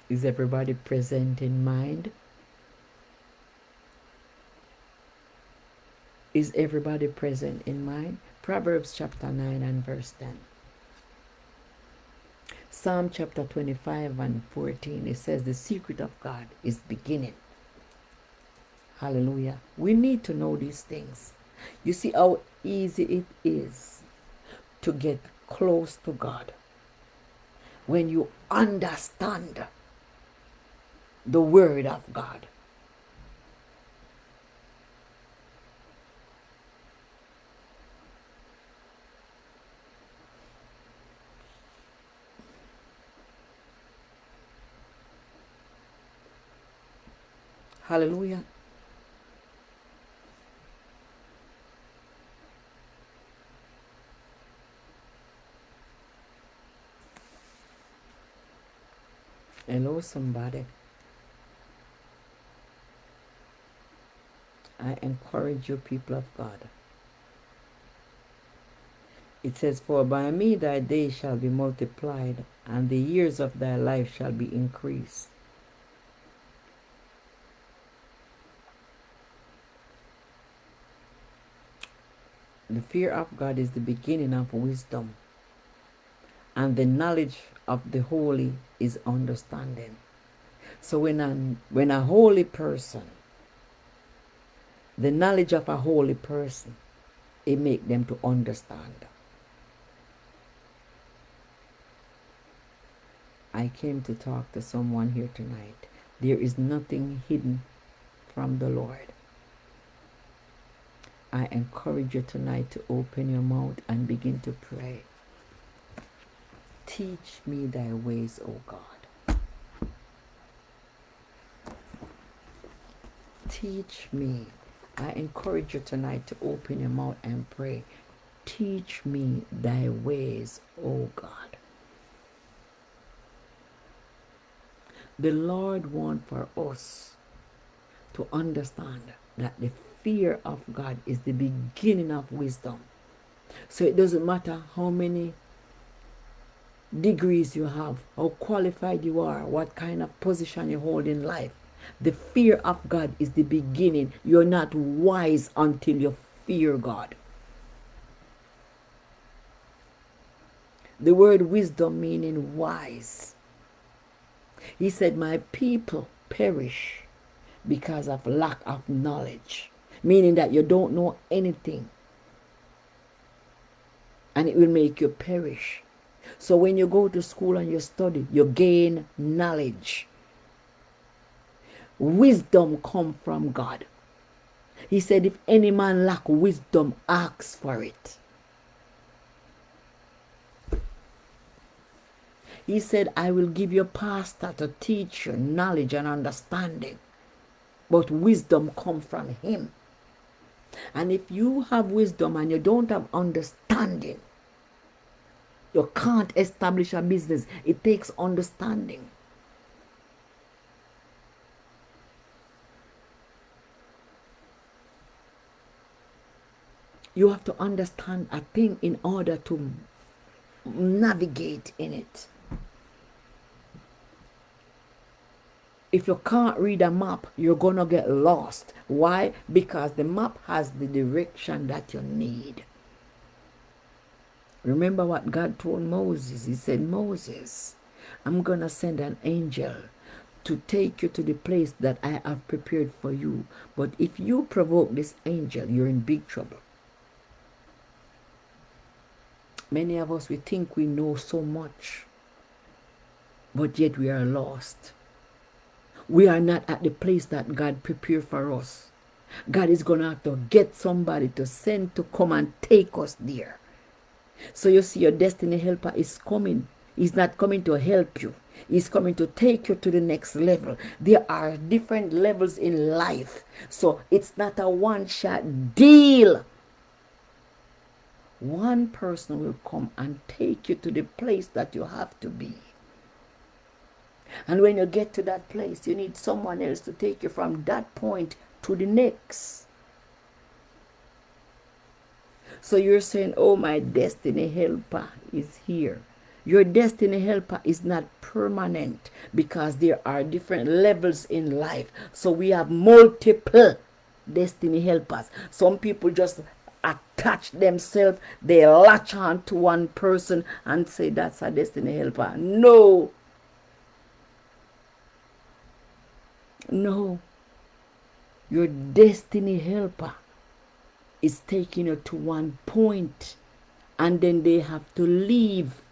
Is everybody present in mind? Is everybody present in mind? Proverbs chapter 9 and verse 10. Psalm chapter 25 and 14, it says the secret of God is beginning. Hallelujah. We need to know these things. You see how easy it is to get close to God when you understand the word of God. Hallelujah. Hello, somebody. I encourage you, people of God. It says, for by me thy days shall be multiplied, and the years of thy life shall be increased. The fear of God is the beginning of wisdom, and the knowledge of the holy is understanding. So when a holy person, the knowledge of a holy person, it make them to understand. I came to talk to someone here tonight. There is nothing hidden from the Lord. I encourage you tonight to open your mouth and begin to pray. Teach me thy ways, O God. Teach me. I encourage you tonight to open your mouth and pray. Teach me thy ways, O God. The Lord wants for us to understand that the fear of God is the beginning of wisdom. So it doesn't matter how many degrees you have, how qualified you are, what kind of position you hold in life. The fear of God is the beginning. You're not wise until you fear God. The word wisdom meaning wise. He said, my people perish because of lack of knowledge. Meaning that you don't know anything. And it will make you perish. So when you go to school and you study, you gain knowledge. Wisdom comes from God. He said, if any man lack wisdom, ask for it. He said, I will give you a pastor to teach you knowledge and understanding. But wisdom comes from him. And if you have wisdom and you don't have understanding, you can't establish a business. It takes understanding. You have to understand a thing in order to navigate in it. If you can't read a map, you're going to get lost. Why? Because the map has the direction that you need. Remember what God told Moses. He said, Moses, I'm going to send an angel to take you to the place that I have prepared for you. But if you provoke this angel, you're in big trouble. Many of us, we think we know so much, but yet we are lost. We are not at the place that God prepared for us. God is going to have to get somebody to send to come and take us there. So you see, your destiny helper is coming. He's not coming to help you. He's coming to take you to the next level. There are different levels in life. So it's not a one-shot deal. One person will come and take you to the place that you have to be. And when you get to that place, you need someone else to take you from that point to the next. So you're saying, oh, my destiny helper is here. Your destiny helper is not permanent because there are different levels in life. So we have multiple destiny helpers. Some people just attach themselves, they latch on to one person and say that's a destiny helper. No. No. Your destiny helper is taking you to one point and then they have to leave.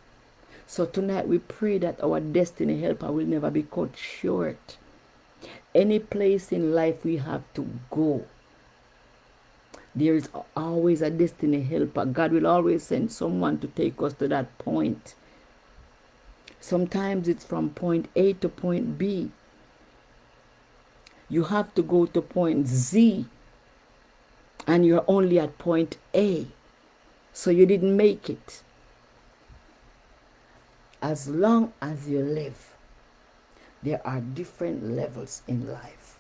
So tonight we pray that our destiny helper will never be cut short. Any place in life we have to go, there is always a destiny helper. God will always send someone to take us to that point. Sometimes it's from point A to point B. You have to go to point Z and you're only at point A. So you didn't make it. As long as you live, there are different levels in life.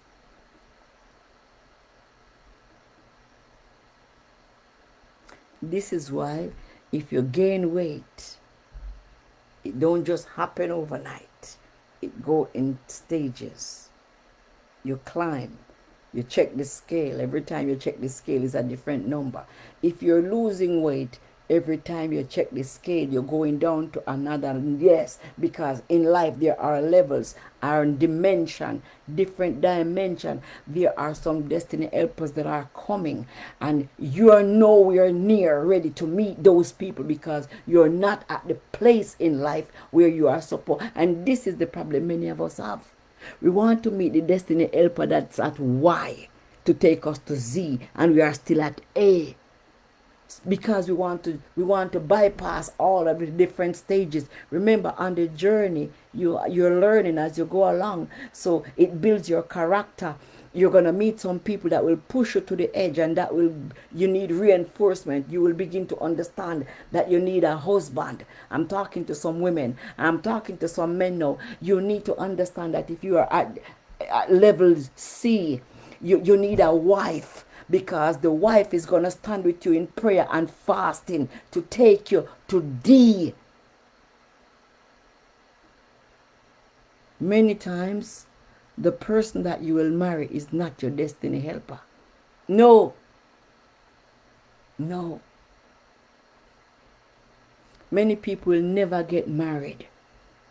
This is why if you gain weight, it don't just happen overnight. It go in stages. You climb, you check the scale. Every time you check the scale is a different number. If you're losing weight, every time you check the scale, you're going down to another. Yes, because in life there are levels, are dimension, different dimension. There are some destiny helpers that are coming and you are nowhere near ready to meet those people because you're not at the place in life where you are supposed. And this is the problem many of us have. We want to meet the destiny helper that's at Y. to take us to Z, and we are still at A, because we want to bypass all of the different stages. Remember, on the journey, you're learning as you go along, so it builds your character. You're going to meet some people that will push you to the edge, and you need reinforcement. You will begin to understand that you need a husband. I'm talking to some women, I'm talking to some men now. You need to understand that if you are at level C, you need a wife, because the wife is going to stand with you in prayer and fasting to take you to D. Many times, the person that you will marry is not your destiny helper. No. No. Many people will never get married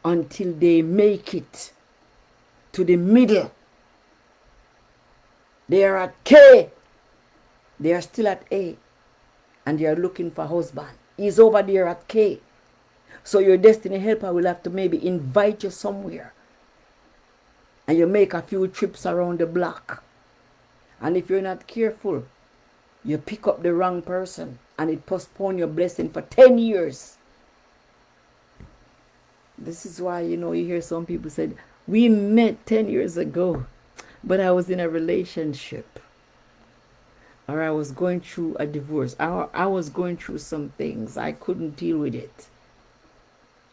until they make it to the middle. They are at K. They are still at A, and they are looking for a husband. He's over there at K. So your destiny helper will have to maybe invite you somewhere, and you make a few trips around the block. And if you're not careful, you pick up the wrong person, and it postpones your blessing for 10 years. This is why, you hear some people say, we met 10 years ago, but I was in a relationship, or I was going through a divorce. I was going through some things. I couldn't deal with it.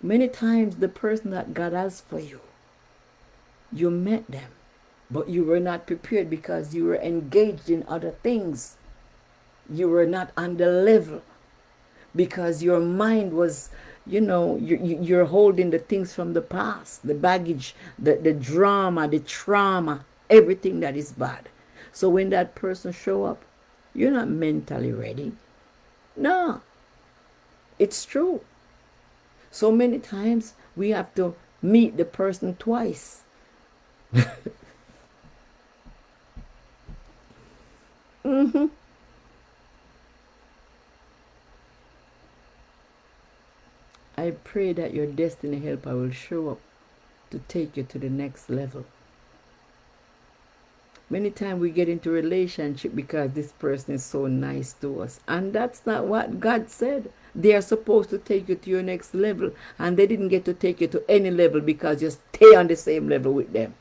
Many times the person that God has for you, you met them, but you were not prepared because you were engaged in other things. You were not on the level because your mind was, you're holding the things from the past, the baggage, the drama, the trauma, everything that is bad. So when that person show up, you're not mentally ready. No, it's true. So many times we have to meet the person twice. I pray that your destiny helper will show up to take you to the next level. Many times we get into relationship because this person is so nice to us, and that's not what God said. They are supposed to take you to your next level, and they didn't get to take you to any level because you stay on the same level with them.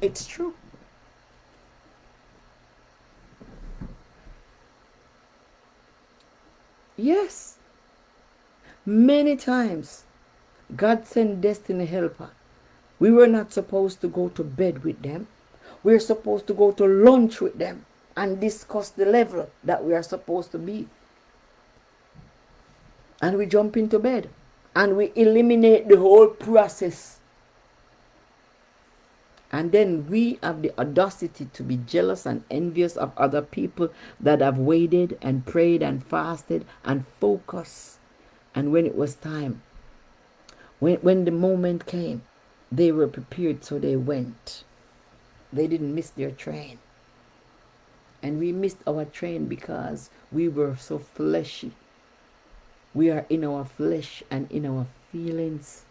It's true. Yes. Many times, God sent destiny helper. We were not supposed to go to bed with them. We're supposed to go to lunch with them and discuss the level that we are supposed to be. And we jump into bed and we eliminate the whole process. And then we have the audacity to be jealous and envious of other people that have waited and prayed and fasted and focused. And when it was time, when the moment came, they were prepared, so they went. They didn't miss their train. And we missed our train because we were so fleshy. We are in our flesh and in our feelings.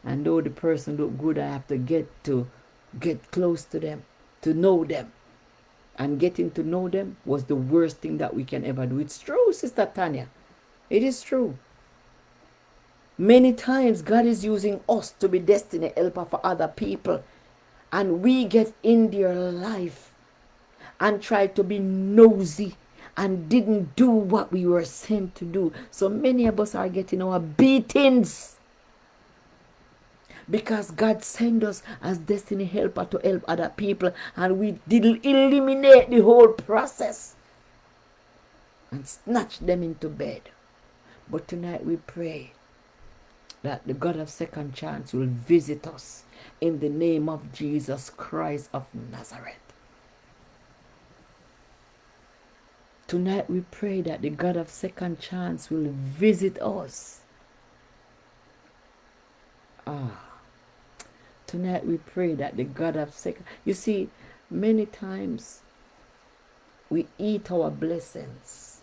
And though the person look good, I have to get close to them, to know them. And getting to know them was the worst thing that we can ever do. It's true, Sister Tanya. It is true. Many times God is using us to be destiny helper for other people. And we get in their life and try to be nosy and didn't do what we were sent to do. So many of us are getting our beatings because God sent us as destiny helper to help other people, and we didn't eliminate the whole process and snatch them into bed. But tonight we pray that the God of second chance will visit us in the name of Jesus Christ of Nazareth. Tonight we pray that the God of second chance will visit us. Tonight we pray that the God of second... You see, many times we eat our blessings.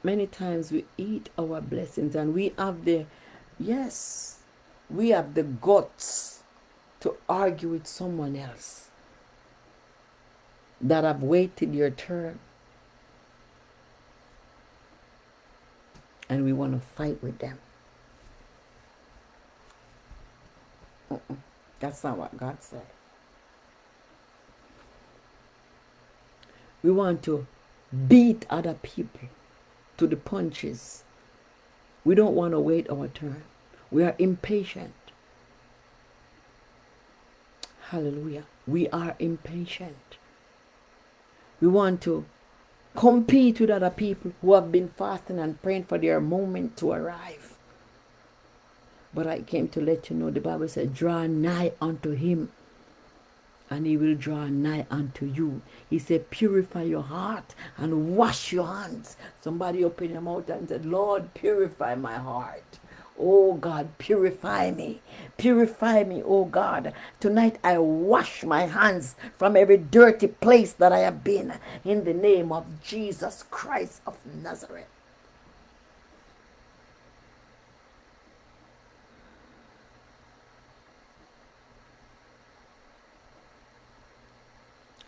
Many times we eat our blessings and we have the, yes, we have the guts to argue with someone else that have waited your turn. And we want to fight with them. That's not what God said. We want to beat other people to the punches. We don't want to wait our turn. We are impatient. Hallelujah. We are impatient. We want to compete with other people who have been fasting and praying for their moment to arrive. But I came to let you know, the Bible said, draw nigh unto him, and he will draw nigh unto you. He said, purify your heart and wash your hands. Somebody open your mouth and said, Lord, purify my heart. Oh God, purify me. Purify me, oh God. Tonight I wash my hands from every dirty place that I have been, in the name of Jesus Christ of Nazareth.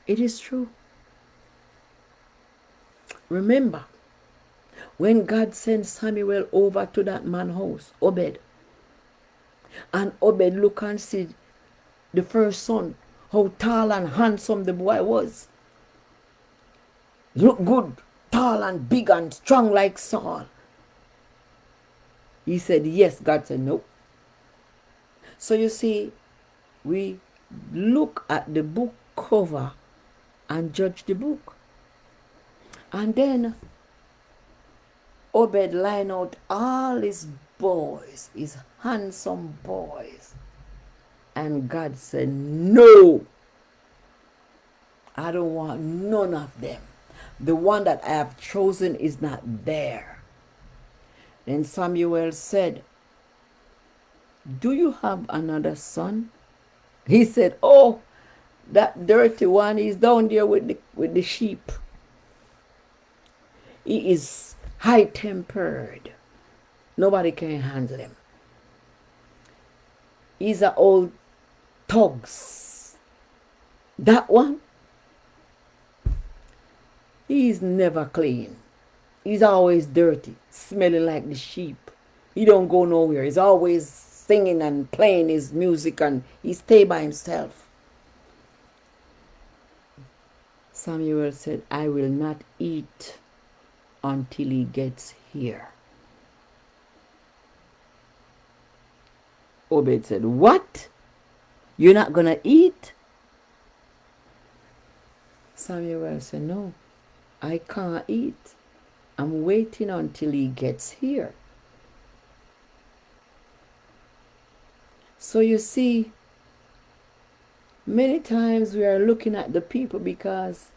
It is true. Remember, when God sent Samuel over to that man's house, Obed, and Obed look and see the first son, how tall and handsome the boy was. Look good, tall and big and strong like Saul. He said yes. God said no. So you see, we look at the book cover and judge the book. And then Obed line out all his boys, his handsome boys. And God said, no, I don't want none of them. The one that I have chosen is not there. Then Samuel said, do you have another son? He said, oh, that dirty one is down there with the sheep. He is high-tempered. Nobody can handle him. He's an old thugs. That one, he's never clean. He's always dirty, smelling like the sheep. He don't go nowhere. He's always singing and playing his music, and he stay by himself. Samuel said, I will not eat until he gets here. Obed said, what? You're not going to eat? Samuel said, no, I can't eat. I'm waiting until he gets here. So you see, many times we are looking at the people because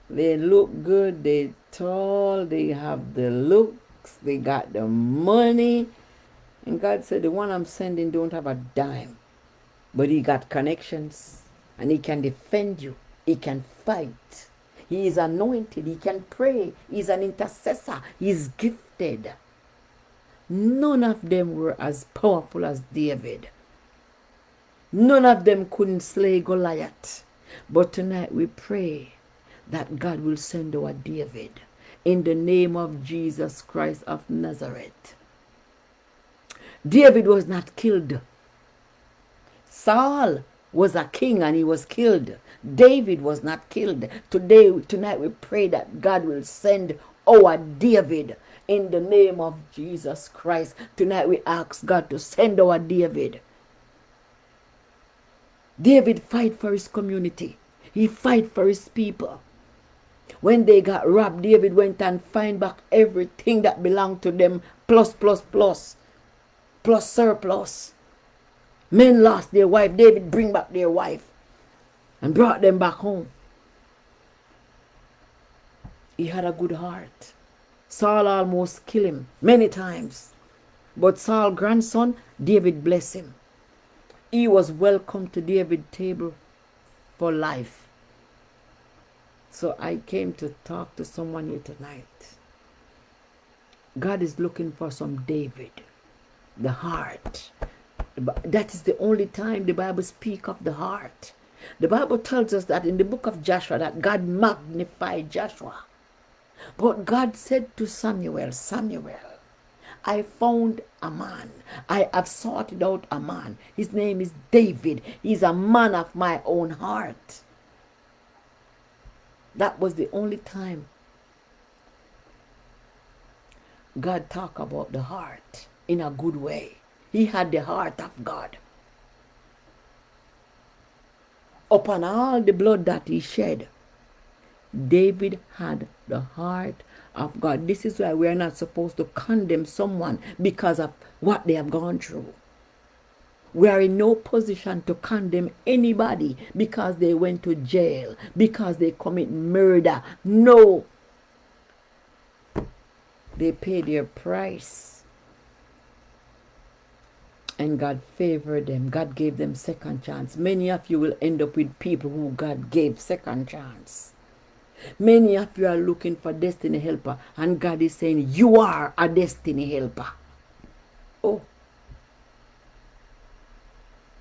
they look good, they tall, they have the looks, they got the money. And God said, the one I'm sending don't have a dime. But he got connections. And he can defend you. He can fight. He is anointed. He can pray. He's an intercessor. He's gifted. None of them were as powerful as David. None of them couldn't slay Goliath. But tonight we pray that God will send our David in the name of Jesus Christ of Nazareth. David was not killed. Saul was a king and he was killed. David was not killed. Tonight we pray that God will send our David in the name of Jesus Christ. Tonight we ask God to send our David. David fight for his community. He fight for his people. When they got robbed, David went and find back everything that belonged to them, plus surplus. Men lost their wife. David bring back their wife and brought them back home. He had a good heart. Saul almost killed him many times. But Saul's grandson, David blessed him. He was welcome to David's table for life. So I came to talk to someone here tonight. God is looking for some David, the heart. That is the only time the Bible speaks of the heart. The Bible tells us that in the book of Joshua that God magnified Joshua. But God said to Samuel, Samuel, I found a man. I have sorted out a man. His name is David. He's a man of my own heart. That was the only time God talked about the heart in a good way. He had the heart of God. Upon all the blood that he shed, David had the heart of God. This is why we are not supposed to condemn someone because of what they have gone through. We are in no position to condemn anybody because they went to jail, because they commit murder. No. They paid their price. And God favored them. God gave them second chance. Many of you will end up with people who God gave second chance. Many of you are looking for destiny helper, and God is saying, you are a destiny helper. Oh,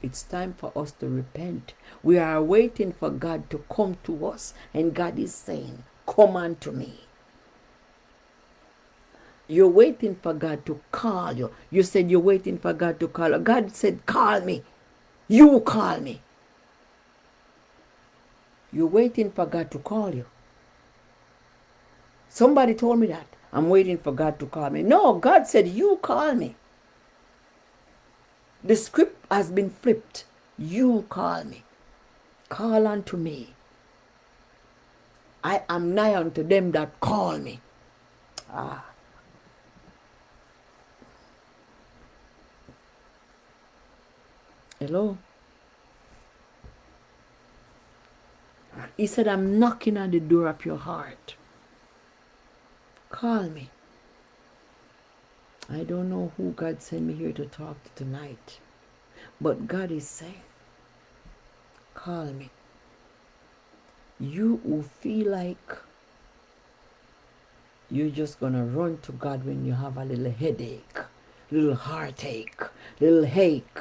it's time for us to repent. We are waiting for God to come to us, and God is saying, come unto me. You're waiting for God to call you. You said you're waiting for God to call you. God said, call me. You call me. You're waiting for God to call you. Somebody told me that. I'm waiting for God to call me. No, God said, you call me. The script has been flipped. You call me. Call unto me. I am nigh unto them that call me. Ah. Hello? He said, I'm knocking on the door of your heart. Call me. I don't know who God sent me here to talk to tonight. But God is saying, call me. You who feel like you're just going to run to God when you have a little headache, little heartache, little ache.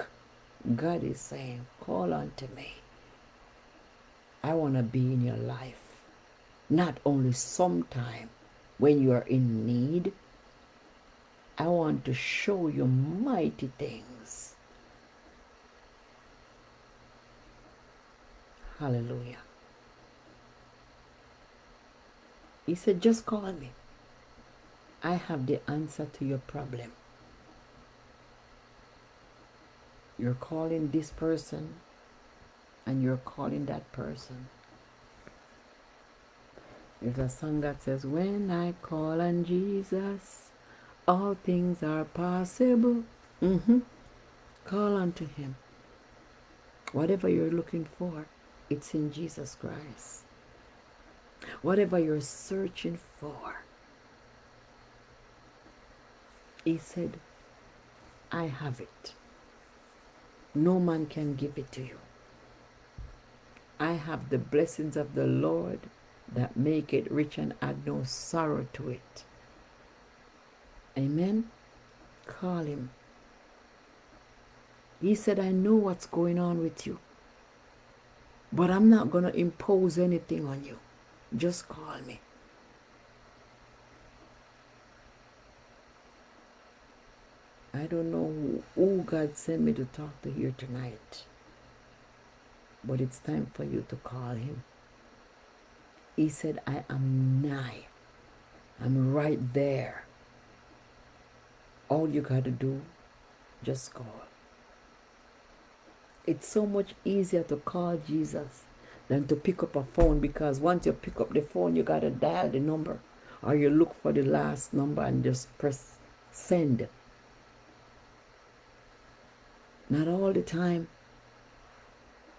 God is saying, call unto me. I want to be in your life. Not only sometime when you are in need. I want to show you mighty things. Hallelujah. He said, just call me. I have the answer to your problem. You're calling this person and you're calling that person. There's a song that says, when I call on Jesus, all things are possible. Call unto him. Whatever you're looking for, it's in Jesus Christ. Whatever you're searching for, he said, I have it. No man can give it to you. I have the blessings of the Lord that make it rich and add no sorrow to it. Amen. Call him. He said, I know what's going on with you, but I'm not going to impose anything on you. Just call me. I don't know who God sent me to talk to here tonight, but it's time for you to call him. He said, I am nigh. I'm right there. All you got to do, just call. It's so much easier to call Jesus than to pick up a phone, because once you pick up the phone, you got to dial the number, or you look for the last number and just press send. Not all the time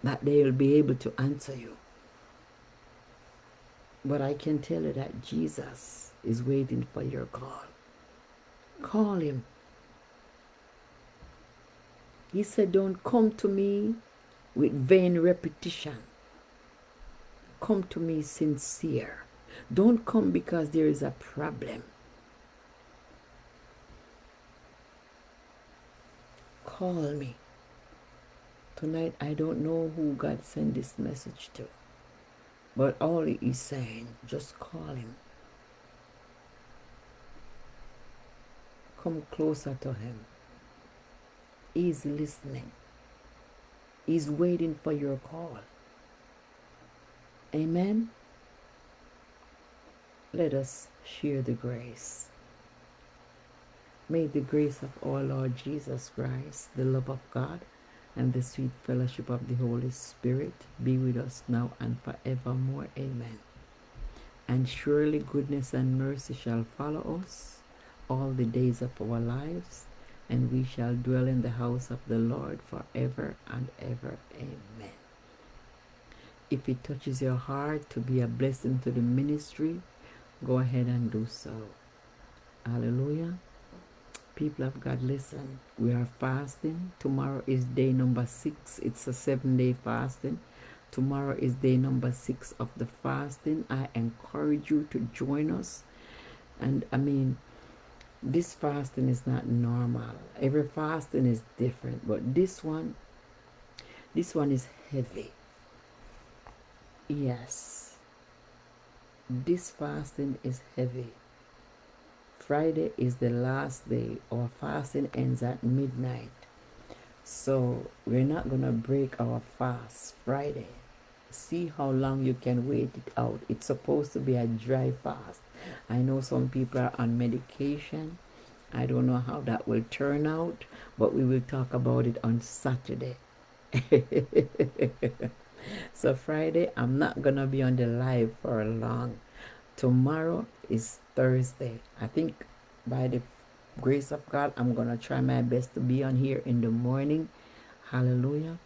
that they will be able to answer you. But I can tell you that Jesus is waiting for your call. Call him. He said, don't come to me with vain repetition. Come to me sincere. Don't come because there is a problem. call me. Tonight, I don't know who God sent this message to, but all He is saying, just call Him. Come closer to Him. He's listening. He's waiting for your call. Amen. Let us share the grace. May the grace of our Lord Jesus Christ, the love of God, and the sweet fellowship of the Holy Spirit be with us now and forevermore. Amen. And surely goodness and mercy shall follow us all the days of our lives, and we shall dwell in the house of the Lord forever and ever. Amen. If it touches your heart to be a blessing to the ministry, go ahead and do so. Hallelujah. People of God, listen. We are fasting. Tomorrow is day number 6. It's a 7-day fasting. Tomorrow is day number 6 of the fasting. I encourage you to join us. And I mean, this fasting is not normal. Every fasting is different, but this one is heavy. Yes, this fasting is heavy. Friday is the last day. Our fasting ends at midnight. So we're not going to break our fast Friday. See how long you can wait it out. It's supposed to be a dry fast. I know some people are on medication. I don't know how that will turn out, but we will talk about it on Saturday. So Friday, I'm not going to be on the live for long. Tomorrow is Thursday. I think by the grace of God, I'm going to try my best to be on here in the morning. Hallelujah.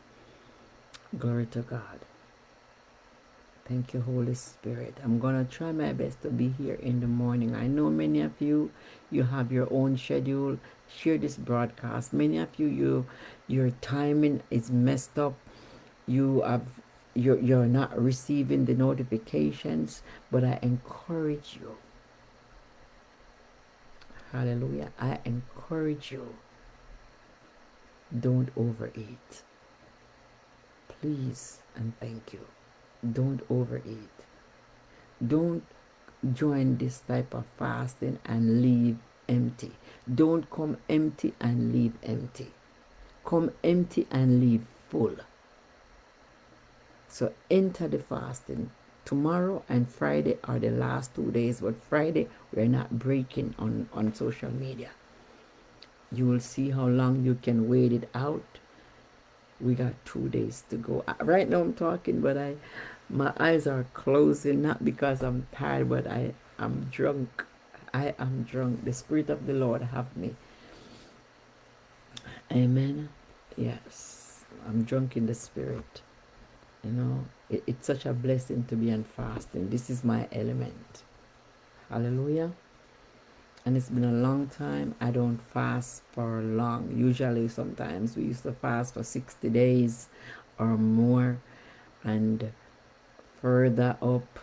Glory to God. Thank you, Holy Spirit. I'm going to try my best to be here in the morning. I know many of you have your own schedule. Share this broadcast. Many of you, your timing is messed up. You're not receiving the notifications, but I encourage you. Hallelujah. I encourage you. Don't overeat. Please and thank you. Don't overeat. Don't join this type of fasting and leave empty. Don't come empty and leave empty. Come empty and leave full. So enter the fasting. Tomorrow and Friday are the last 2 days, but Friday we're not breaking on social media. You will see how long you can wait it out. We got 2 days to go. Right now I'm talking, but my eyes are closing, not because I'm tired, but I'm drunk. I am drunk. The Spirit of the Lord have me. Amen. Yes, I'm drunk in the Spirit. You know, it's such a blessing to be on fasting. This is my element. Hallelujah. And it's been a long time. I don't fast for long. Usually, sometimes we used to fast for 60 days or more and further up.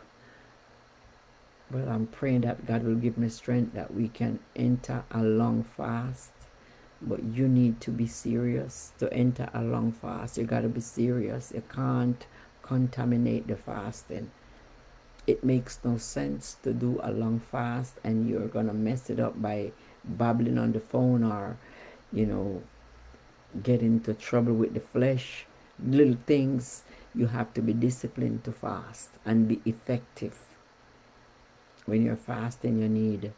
But I'm praying that God will give me strength that we can enter a long fast. But you need to be serious to enter a long fast. You got to be serious. You can't contaminate the fasting. It makes no sense to do a long fast and you're going to mess it up by babbling on the phone or, get into trouble with the flesh. Little things. You have to be disciplined to fast and be effective. When you're fasting, you need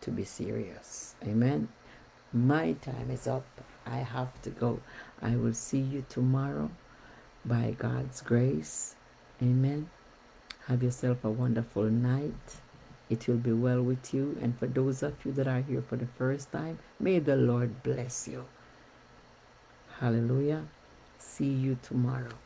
to be serious. Amen. My time is up. I have to go. I will see you tomorrow by God's grace. Amen. Have yourself a wonderful night. It will be well with you. And for those of you that are here for the first time, may the Lord bless you. Hallelujah. See you tomorrow.